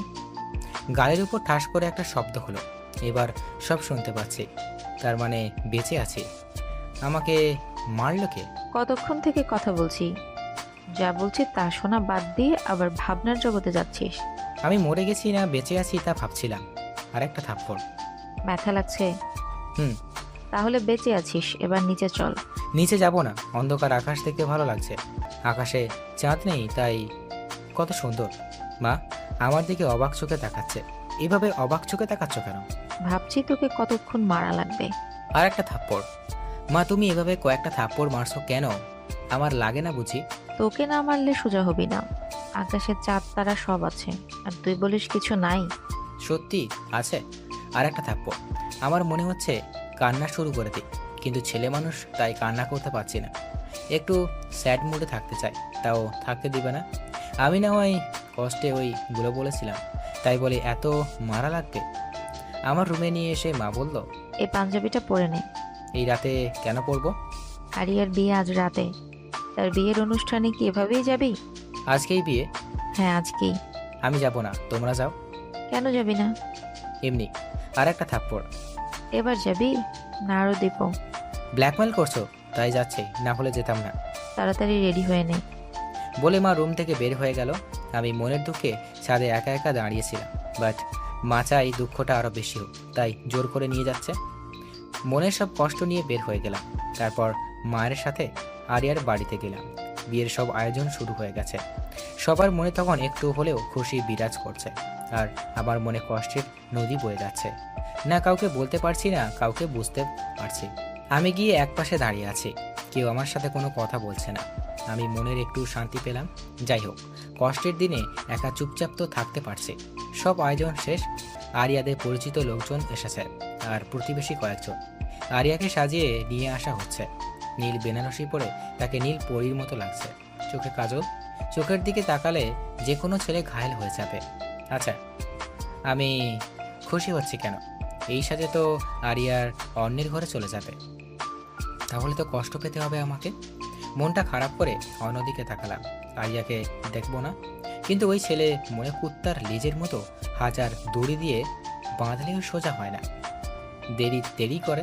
গালের উপর ঠাস করে একটা শব্দ হলো। এবার সব শুনতে পাচ্ছি, তার মানে বেঁচে আছি। আমাকে মারল কে? কতক্ষণ থেকে কথা বলছি, যা বলছি তা শোনা বাদ দিয়ে আবার ভাবনার জগতে যাচ্ছিস। আমি মরে গেছি না বেঁচে আছি তা ভাবছিলাম। আর একটা থাপ্পড়। ব্যথা লাগছে? হুম। তাহলে বেঁচে আছিস, এবার নিচে চল। নিচে যাব না, অন্ধকার আকাশ দেখতে ভালো লাগছে। আকাশে চাঁদ নেই, তাই কত সুন্দর। মা আমার দিকে অবাক চোখে তাকাচ্ছে। এভাবে অবাক চোখে তাকাচ্ছ কেন? ভাবছি তোকে কতক্ষণ মারা লাগবে। আর একটা থাপ্পড়। মা তুমি এভাবে কয়েকটা থাপ্পড় মারছো কেন? আমার লাগে না বুঝি? তোকে না মারলে সোজা হবি না। আকাশে চাঁদ তারা সব আছে, আর তুই বলিস কিছু নাই। সত্যি আছে। আর একটা থাপ্পড়। আমার মনে হচ্ছে কান্না শুরু করে দিই, কিন্তু ছেলে মানুষ তাই কান্না করতে পারছি না। একটু স্যাড মুডে থাকতে চাই, তাও থাকতে দিবে না। আমি না হয় কষ্টে ওইগুলো বলেছিলাম, তাই বলে এত মারা লাগবে? আমার রুমে নিয়ে এসে মা বলল, এই পাঞ্জাবিটা পরে নে। এই রাতে কেন পরবো? আরিয়ার বিয়ে আজ রাতে। তার বিয়ের অনুষ্ঠানে কি এভাবেই যাবি? আজকেই বিয়ে? হ্যাঁ, আজকেই। আমি যাব না, তোমরা যাও। কেন যাবি না? এমনি। আর একটা থাপ্পড়। এবার যাবি না আরো দিব? ব্ল্যাকমেল করছো তাই যাচ্ছি, না হলে যেতাম না। তাড়াতাড়ি রেডি হয়ে নে। বলে মা রুম থেকে বের হয়ে গেল। আমি মনের দুঃখে ছাদে একা একা দাঁড়িয়েছিলাম। বাট মা চাই দুঃখটা আরও বেশি হোক, তাই জোর করে নিয়ে যাচ্ছে। মনের সব কষ্ট নিয়ে বের হয়ে গেলাম। তারপর মায়ের সাথে আরিয়ার বাড়িতে গেলাম। বিয়ের সব আয়োজন শুরু হয়ে গেছে। সবার মনে তখন একটু হলেও খুশি বিরাজ করছে, আর আমার মনে কষ্টের নদী বয়ে যাচ্ছে। না কাউকে বলতে পারছি, না কাউকে বুঝতে পারছি। আমি গিয়ে একপাশে দাঁড়িয়ে আছি, কেউ আমার সাথে কোনো কথা বলছে না। আমি মনের একটু শান্তি পেলাম। যাই হোক, কষ্টের দিনে একা চুপচাপ তো থাকতে পারছি। সব আয়োজন শেষ। আরিয়াদের পরিচিত লোকজন এসেছে, আর প্রতিবেশী কয়েকজন। আরিয়াকে সাজিয়ে নিয়ে আসা হচ্ছে। নীল বেনারসি পরে তাকে নীল পরীর মতো লাগছে। চোখে কাজল, চোখের দিকে তাকালে যে কোনো ছেলে ঘায়েল হয়ে যাবে। আচ্ছা, আমি খুশি হচ্ছি কেন? এই সাজে তো আরিয়ার অন্যের ঘরে চলে যাবে, তাহলে তো কষ্ট পেতে হবে আমাকে। মনটা খারাপ করে অন্যদিকে তাকালাম। আরিয়াকে দেখবো না, কিন্তু ওই ছেলে মনে কুত্তার লেজের মতো হাজার দড়ি দিয়ে বাঁধলেও সোজা হয় না, দেরি করে।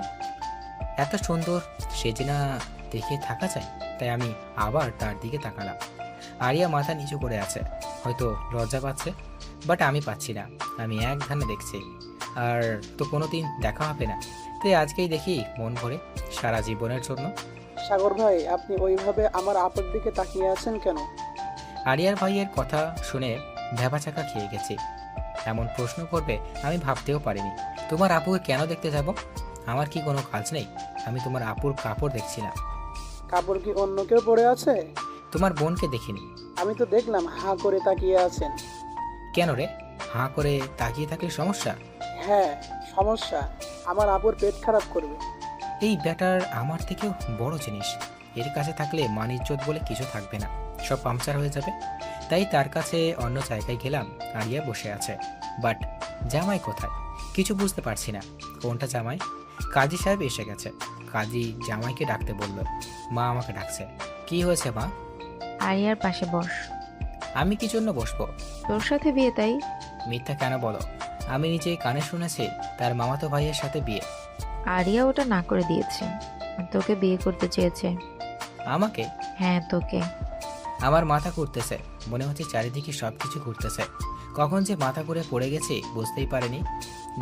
এত সুন্দর সেজে না দেখে থাকা যায়, তাই আমি আবার তার দিকে তাকালাম। আরিয়া মাথা নিচু করে আছে, হয়তো লজ্জা পাচ্ছে, বাট আমি পাচ্ছি না। আমি এক ধ্যানে দেখছি, আর তো কোনোদিন দেখা হবে না, তাই আজকেই দেখি মন ভরে সারা জীবনের জন্য। সাগর ভাই, আপনি ওইভাবে আমার আপুর দিকে তাকিয়ে আছেন কেন? আরিয়ার ভাইয়ের কথা শুনে ভ্যাবাচাকা খেয়ে গেছি। এমন প্রশ্ন করবে আমি ভাবতেও পারিনি। তোমার আপুকে কেন দেখতে যাব? আমার কি কোনো কাজ নেই? আমি তোমার আপুর কাপড় দেখছিলাম। কাপড় কি অন্য কেউ পরে আছে? তোমার বোনকে দেখিনি। আমি তো দেখলাম হাঁ করে তাকিয়ে আছেন। কেন রে? হাঁ করে তাকিয়ে থাকলে সমস্যা? হ্যাঁ, সমস্যা। আমার আপুর পেট খারাপ করবে। এই ব্যাটার আমার থেকেও বড় জিনিস। এর কাছে থাকলে মান ইজ্জত বলে কিছু থাকবে না, সব পাংচার হয়ে যাবে। তাই তার কাছে অন্য জায়গায় গেলাম। আরিয়া বসে আছে, বাট জামাই কোথায় কিছু বুঝতে পারছি না। কোনটা জামাই? কাজী সাহেব এসে গেছে। কাজী জামাইকে ডাকতে বলল। মা আমাকে ডাকছে। কি হয়েছে মা? আরিয়ার পাশে বস। আমি কি জন্য বসবো? তোর সাথে বিয়ে, তাই? মিথ্যা কেন বলো? আমি নিজে কানে শুনেছি তার মামাতো ভাইয়ের সাথে বিয়ে। আরিয়া ওটা না করে দিয়েছে, আর তোকে বিয়ে করতে চেয়েছে। আমাকে? হ্যাঁ, তোকে। আমার মাথা ঘুরতেছে, মনে হচ্ছে চারিদিকে সবকিছু ঘুরতেছে। কখন যে মাথা ঘুরে পড়ে গেছি বুঝতেই পারিনি।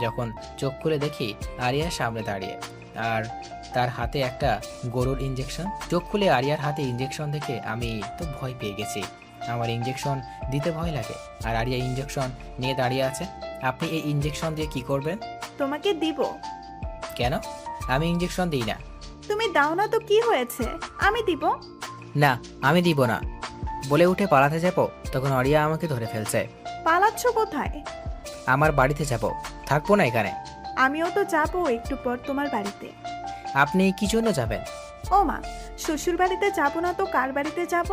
যখন চোখ খুলে দেখি আরিয়ার সামনে দাঁড়িয়ে, আর তার হাতে একটা গরুর ইঞ্জেকশন। চোখ খুলে আরিয়ার হাতে ইঞ্জেকশন দেখে আমি তো ভয় পেয়ে গেছি। আমার ইঞ্জেকশন দিতে ভয় লাগে, আর আরিয়া ইঞ্জেকশন নিয়ে দাঁড়িয়ে আছে। আপনি এই ইঞ্জেকশন দিয়ে কি করবেন? তোমাকে দিব। কেন? আমি ইঞ্জেকশন দিই না। তুমি দাও না তো কি হয়েছে, আমি দিব। না, আমি দিব না বলে উঠে পালাতে যাব, তখন আরিয়া আমাকে ধরে ফেলছে। পালাচ্ছ কোথায়? আমার বাড়িতে যাব, থাকবো না এখানে। আমিও তো যাবো একটু পর তোমার বাড়িতে। আপনি কি জন্য যাবেন? ও মা, শ্বশুর বাড়িতে যাবো না তো কার বাড়িতে যাব?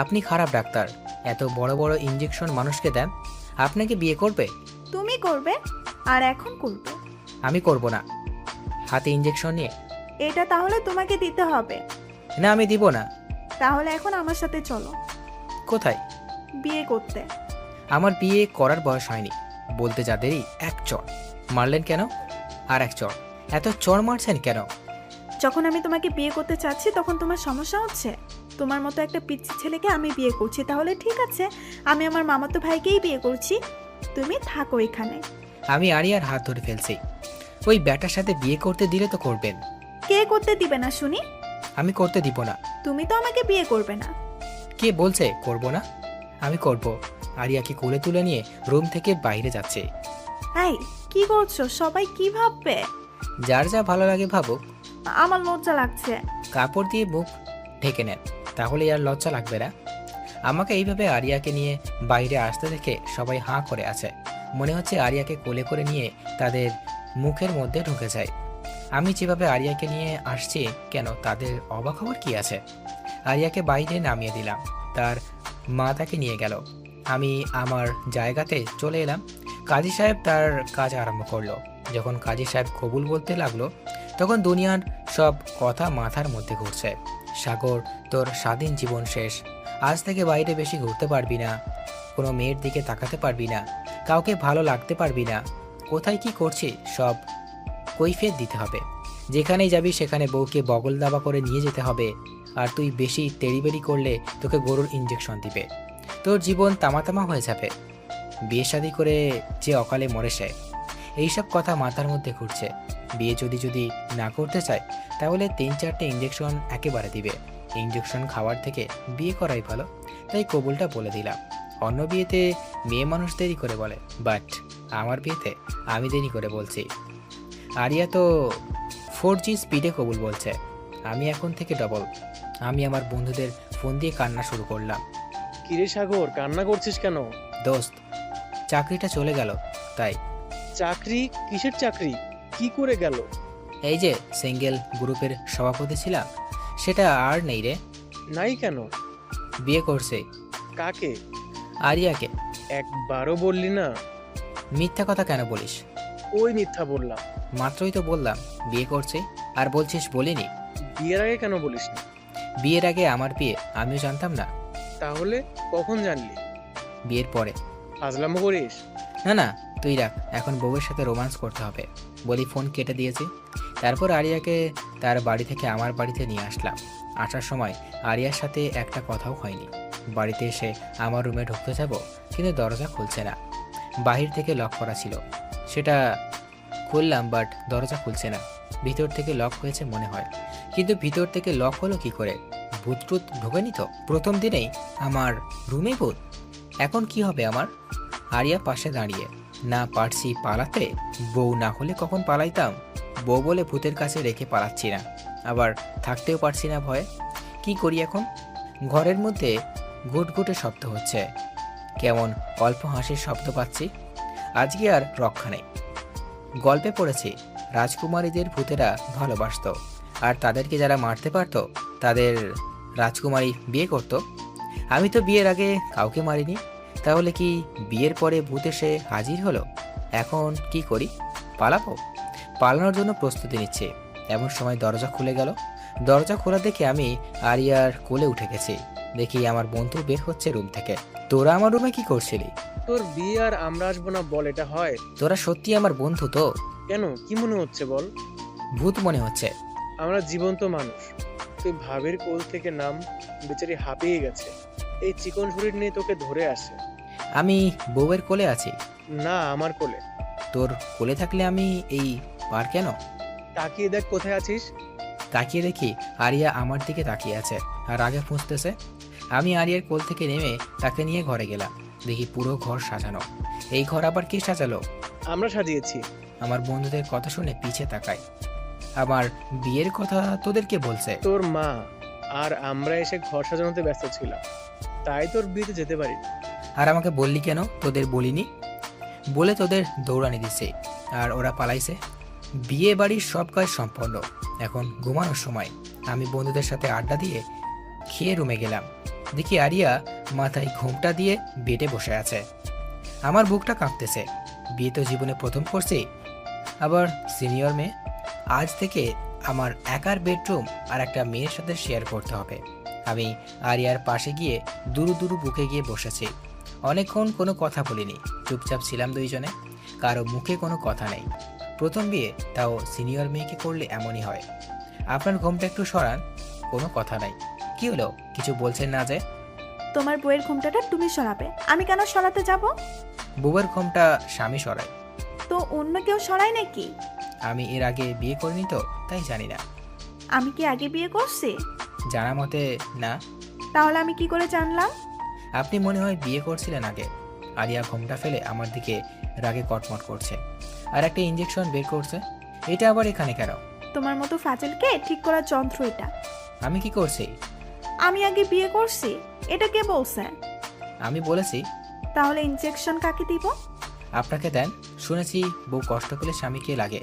আপনি খারাপ ডাক্তার, এত বড় বড় ইঞ্জেকশন মানুষকে দেন, আপনাকে বিয়ে করবে? তুমি করবে, আর এখন করবে। আমি করব না। হাতে ইঞ্জেকশন নিয়ে? এটা তাহলে তোমাকে দিতে হবে। না, আমি দিব না। তাহলে এখন আমার সাথে চলো কোথায়? বিয়ে করতে। আমার বিয়ে করার বয়স হয়নি। বলতে যা দেরি, এক চড় মারলেন কেন? আর এক চড়, এত চড় মারছেন কেন? যখন আমি তোমাকে বিয়ে করতে চাচ্ছি তখন তোমার সমস্যা হচ্ছে। তোমার মতো একটা পিচ্ছি ছেলেকে আমি বিয়ে করছি, তাহলে ঠিক আছে, আমি আমার মামাতো ভাইকেই বিয়ে করছি, তুমি থাকো এখানে। আমি আরিয়ার হাত ধরে ফেলছি। ওই ব্যাটার সাথে বিয়ে করতে দিলে তো করবেন। কে করতে দিবে না শুনি? আমি করতে দিব না। তুমি তো আমাকে বিয়ে করবে না। কে বলছে করব না? আমি করব। আরিয়াকে কোলে তুলে নিয়ে রুম থেকে বাইরে যাচ্ছে। এই কি করছো? সবাই কি ভাববে? যার যা ভালো লাগে ভাবুক। আমার লজ্জা লাগছে। কাপড় দিয়ে মুখ ঢেকে নেন, তাহলে আর লজ্জা লাগবে না। আমাকে এইভাবে আরিয়াকে নিয়ে বাইরে আসতে দেখে সবাই হাঁ করে আছে। মনে হচ্ছে আরিয়াকে কোলে করে নিয়ে তাদের মুখের মধ্যে ঢুকে যায়। আমি যেভাবে আরিয়াকে নিয়ে আসছি, কেন তাদের অবাক হওয়ার কি আছে? আরিয়াকে বাইরে নামিয়ে দিলাম, তার মা তাকে নিয়ে গেল। আমি আমার জায়গাতে চলে এলাম। কাজী সাহেব তার কাজ আরম্ভ করলো। যখন কাজী সাহেব কবুল বলতে লাগলো, তখন দুনিয়ার সব কথা মাথার মধ্যে ঘুরছে। সাগর, তোর স্বাধীন জীবন শেষ। আজ থেকে বাইরে বেশি ঘুরতে পারবি না, কোনো মেয়ের দিকে তাকাতে পারবি না, কাউকে ভালো লাগতে পারবি না। কোথায় কি করছি সব কৈফিয়ত দিতে হবে। যেখানেই যাবি সেখানে বউকে বগল দাবা করে নিয়ে যেতে হবে। আর তুই বেশি তেড়িবেড়ি করলে তোকে গরুর ইঞ্জেকশন দিবে। তোর জীবন তামাতামা হয়ে যাবে। বিয়ে শাদী করে যে অকালে মরে সে। এইসব কথা মাথার মধ্যে ঘুরছে। বিয়ে যদি না করতে চায় তাহলে 3-4টে ইঞ্জেকশন একেবারে দিবে। ইঞ্জেকশন খাওয়ার থেকে বিয়ে করাই ভালো। তাই কবুলটা বলে দিলাম। অন্য বিয়েতে মেয়ে মানুষ দেরি করে বলে, বাট আমার বিয়েতে আমি দেরি করে বলছি। আরিয়া তো 4G স্পিডে কবুল বলছে। আমি এখন থেকে ডবল। আমি আমার বন্ধুদের ফোন দিয়ে কান্না শুরু করলাম। কিরে সাগর, কান্না করছিস কেন? দোস্ত, চাকরিটা চলে গেল তাই। চাকরি? কিসের চাকরি? কি করে গেল? এই যে সিঙ্গেল গ্রুপের সভাপতি ছিলাম, সেটা আর নেই রে। নাই কেন? বিয়ে করছে। কাকে? আরিয়াকে। একবারও বললি না? মিথ্যা কথা কেন বলিস? ওই মিথ্যা বললাম। মাত্রই তো বললাম বিয়ে করছে, আর বলছিস বলিনি। বিয়ের আগে কেন বলিস না? বিয়ের আগে আমার বিয়ে, আমিও জানতাম না। তাহলে কখন জানলি? বিয়ের পরে। ফাজলামো করিস? না না, তুই রাখ, এখন বউয়ের সাথে রোমান্স করতে হবে বলি ফোন কেটে দিয়েছি। তারপর আরিয়াকে তার বাড়ি থেকে আমার বাড়িতে নিয়ে আসলাম। আসার সময় আরিয়ার সাথে একটা কথাও হয়নি। বাড়িতে এসে আমার রুমে ঢুকতে যাব, কিন্তু দরজা খুলছে না। বাহির থেকে লক করা ছিল, সেটা খুললাম, বাট দরজা খুলছে না। ভিতর থেকে লক হয়েছে মনে হয়, কিন্তু ভিতর থেকে লক হলো কি করে? ভূত টুত ঢোকেনি তো? প্রথম দিনেই আমার রুমে ভূত। এখন কি হবে আমার? আরিয়া পাশে দাঁড়িয়ে। না পারছি পালাতে, বউ না হলে কখন পালাইতাম। বউ বলে ভূতের কাছে রেখে পালাচ্ছি না, আবার থাকতেও পারছি না ভয়ে। কি করি এখন? ঘরের মধ্যে ঘুটঘুটে শব্দ হচ্ছে, কেমন অল্প হাসির শব্দ পাচ্ছি। আজকে আর রক্ষা নেই। গল্পে পড়েছি রাজকুমারীদের ভূতেরা ভালোবাসত, আর তাদেরকে যারা মারতে পারত তাদের রাজকুমারী বিয়ে করত। আমি তো বিয়ের আগে কাউকে মারিনি, তাহলে কি বিয়ের পরে ভূত এসে হাজির হলো? এখন কি করি? পালাবো? পালানোর জন্য প্রস্তুতি নিচ্ছি, এমন সময় দরজা খুলে গেল। দরজা খোলা দেখে আমি আরিয়ার কোলে উঠে গেছি। দেখি আমার বন্ধু বের হচ্ছে রুম থেকে। তোরা আমার রুমে কি করছিলি? তোর বিয়ে আর আমরা আসবো না বল, এটা হয়? তোরা সত্যি আমার বন্ধু তো? কেন, কি মনে হচ্ছে বল? ভূত মনে হচ্ছে। আমরা জীবন্ত মানুষ। তুই ভাবের কোল থেকে নাম, বেচারি হাঁপিয়ে গেছে। এই চিকন শরীর নিয়ে তোকে ধরে আসে। আমি বউয়ের কোলে আছি। না, আমার কোলে। তোর কোলে থাকলে আমি এই পার কেন? তাকিয়ে দেখ কোথায় আছিস। তাকিয়ে দেখি আরিয়া আমার দিকে তাকিয়ে আছে আর আগে ফুঁসতেছে। আমি আরিয়ার কোল থেকে নেমে তাকে নিয়ে ঘরে গেলাম। দেখি পুরো ঘর সাজানো। এই ঘর আবার কে সাজালো? আমরা সাজিয়েছি। আমার বন্ধুদের কথা শুনে পিছে তাকাই। আমার বিয়ের কথা তোদেরকে বলছে? তোর মা। আর আমরা এসে ঘর সাজানোতে ব্যস্ত ছিলাম, তাই তোর বিয়েতে যেতে পারি। আর আমাকে বললি কেন তোদের বলিনি? বলে তোদের দৌড়ানি দিছে আর ওরা পালাইছে। বিয়ে বাড়ির সব কাজ সম্পন্ন, এখন ঘুমানোর সময়। আমি বন্ধুদের সাথে আড্ডা দিয়ে খেয়ে রুমে গেলাম। দেখি আরিয়া মাথায় ঘোমটা দিয়ে বেডে বসে আছে। আমার বুকটা কাঁপতেছে। বিয়ে তো জীবনে প্রথম করছি, আবার সিনিয়র মেয়ে। আজ থেকে আমার একার বেডরুম আর একটা মেয়ের সাথে শেয়ার করতে হবে। আমি আরিয়ার পাশে গিয়ে দুরু দুরু বুকে গিয়ে বসেছি। অনেকক্ষণ কোনো কথা বলিনি, চুপচাপ ছিলাম দুইজনে। কারো মুখে কোনো কথা নেই। প্রথম বিয়ে, তাও সিনিয়র মেয়েকে করলে এমনই হয়। আপনার ঘুমটা একটু সরান। কোনো কথা নাই। কি হলো, কিছু বলছেন না যে? তোমার বইয়ের ঘুমটাটা তুমি সরাবে, আমি কেন সরাতে যাব? বউয়ের ঘুমটা স্বামী সরায়। তো অন্য কেউ সরায় নাকি? আমি এর আগে বিয়ে করিনি তো, তাই জানি না। আমি কি আগে বিয়ে করছি? জানা মতে না। তাহলে আমি কি করে জানলাম? আপনি মনে হয় বিয়ে করছিলেন আগে। আরিয়া ঘুমটা ফেলে আমার দিকে রাগে কটমট করছে আর একটা ইঞ্জেকশন বের করছে। এটা আবার এখানে কেন? তোমার মতো ফাজিলকে ঠিক করার যন্ত্র এটা। আমি কি করছি? আমি আগে বিয়ে করছি, এটা কে বলছে? আমি বলেছি। তাহলে ইনজেকশন কাকে দিব? আপনাকে দেন। শুনেছি বউ কষ্ট পেলে স্বামীকে লাগে,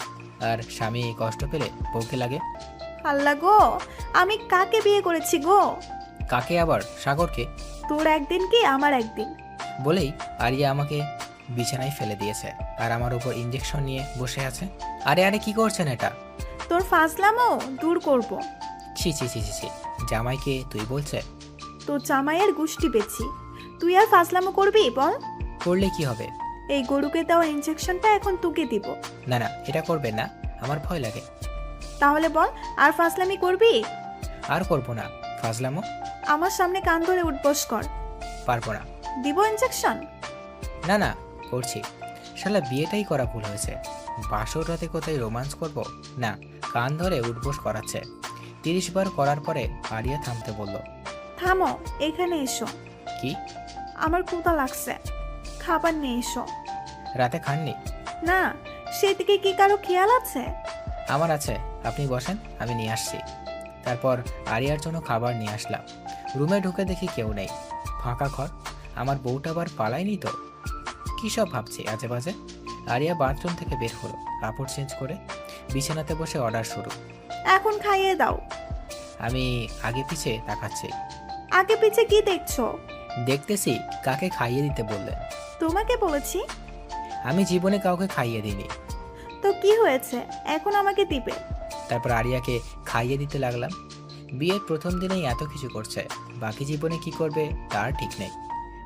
আর স্বামী কষ্ট পেলে বউকে লাগে। আল্লাহ গো, আমি কাকে বিয়ে করেছি গো? কাকে আবার? সাগরকে। তোর একদিন কি আমার একদিন। বলেই আরিয়া আমাকে বিছানায় ফেলে দিয়েছে আর আমার উপর ইঞ্জেকশন নিয়ে বসে আছে। আরে আরে, কি করছেন এটা? তোর ফাজলামও দূর করব। ছি ছি ছি ছি ছি, জামাইকে তুই বলছে? তোর জামাইয়ের গুষ্টি বেচি। তুই আর ফাজলামো করবি বল? করলে কি হবে? এই গরুকে দেওয়া ইনজেকশনটা এখন তোকে দিব। না না, এটা করবেন না, আমার ভয় লাগে। তাহলে বল, আর ফাজলামি করবি? আর করবো না ফাজলামো। আমার সামনে কান ধরে উঠবস কর। পারবো না। দিব ইনজেকশন? না না, করছি। শালা বিয়েটাই করা ভুল হয়েছে। বাসর রাতে কোথায় রোমান্স করব? না, কান ধরে উঠবোস করাচ্ছে। 30 বার করার পরে আরিয়া থামতে বলল। থামো, এখানে এসো। কি? আমার ক্ষুধা লাগছে, খাবার নিয়ে এসো। রাতে খাননি? না, সেদিকে কি কারো খেয়াল আছে? আমার আছে, আপনি বসেন, আমি নিয়ে আসছি। তারপর আরিয়ার জন্য খাবার নিয়ে আসলাম। রুমে ঢুকে দেখি কেউ নেই, ফাঁকা ঘর। আমার বউটা আবার পালায়নি তো? কী সব ভাবছি আজে বাজে। আরিয়া বাথরুম থেকে বের হলো, কাপড় চেঞ্জ করে বিছানাতে বসে অর্ডার শুরু। এখন খাইয়ে দাও। আমি আগে পিছে তাকাচ্ছি। আগে পিছে কি দেখছো? দেখতেছি কাকে খাইয়ে দিতে বললেন। তোমাকে বলেছি। আমি জীবনে কাউকে খাইয়ে দিইনি। তো কি হয়েছে, এখন আমাকে দিবে? তারপর আরিয়াকে খাইয়ে দিতে লাগলাম। বিয়ের প্রথম দিনেই এত কিছু করছে, বাকি জীবনে কি করবে তার ঠিক নেই।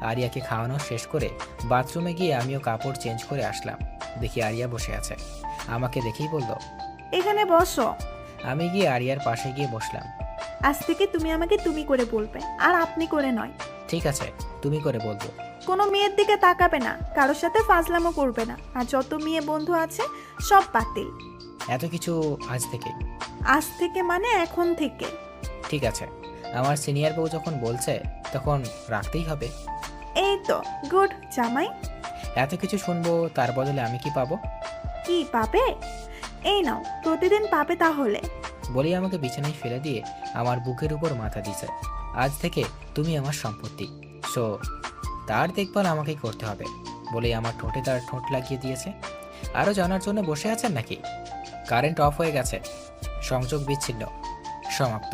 আরিয়াকে খাওয়ানো শেষ করে বাথরুমে গিয়ে আমিও কাপড় চেঞ্জ করে আসলাম। দেখি আরিয়া বসে আছে। আমাকে দেখেই বলল, এখানে বসো। আমি গিয়ে আরিয়ার পাশে গিয়ে বসলাম। আজ থেকে তুমি আমাকে তুমি করে বলবে, আর আপনি করে নয়। ঠিক আছে, তুমি করে বলবো। কোনো মেয়ের দিকে তাকাবে না, কারোর সাথে ফাজলামো করবে না, আর যত মেয়ে বন্ধু আছে সব বাতিল। এত কিছু আজ থেকে? আজ থেকে মানে এখন থেকে। ঠিক আছে, আমার সিনিয়র বউ যখন বলছে তখন রাখতেই হবে। এই তো গুড জামাই। এত কিছু শুনবো, তার বদলে আমি কি পাবো? কি পাবে? এই নাও, প্রতিদিন পাবে তাহলে। বলেই আমাকে বিছানায় ফেলে দিয়ে আমার বুকের উপর মাথা দিছে। আজ থেকে তুমি আমার সম্পত্তি, সো তার দেখভাল আমাকেই করতে হবে বলেই আমার ঠোঁটে তার ঠোঁট লাগিয়ে দিয়েছে। আরও জানার জন্য বসে আছেন নাকি? কারেন্ট অফ হয়ে গেছে, সংযোগ বিচ্ছিন্ন, সমাপ্ত।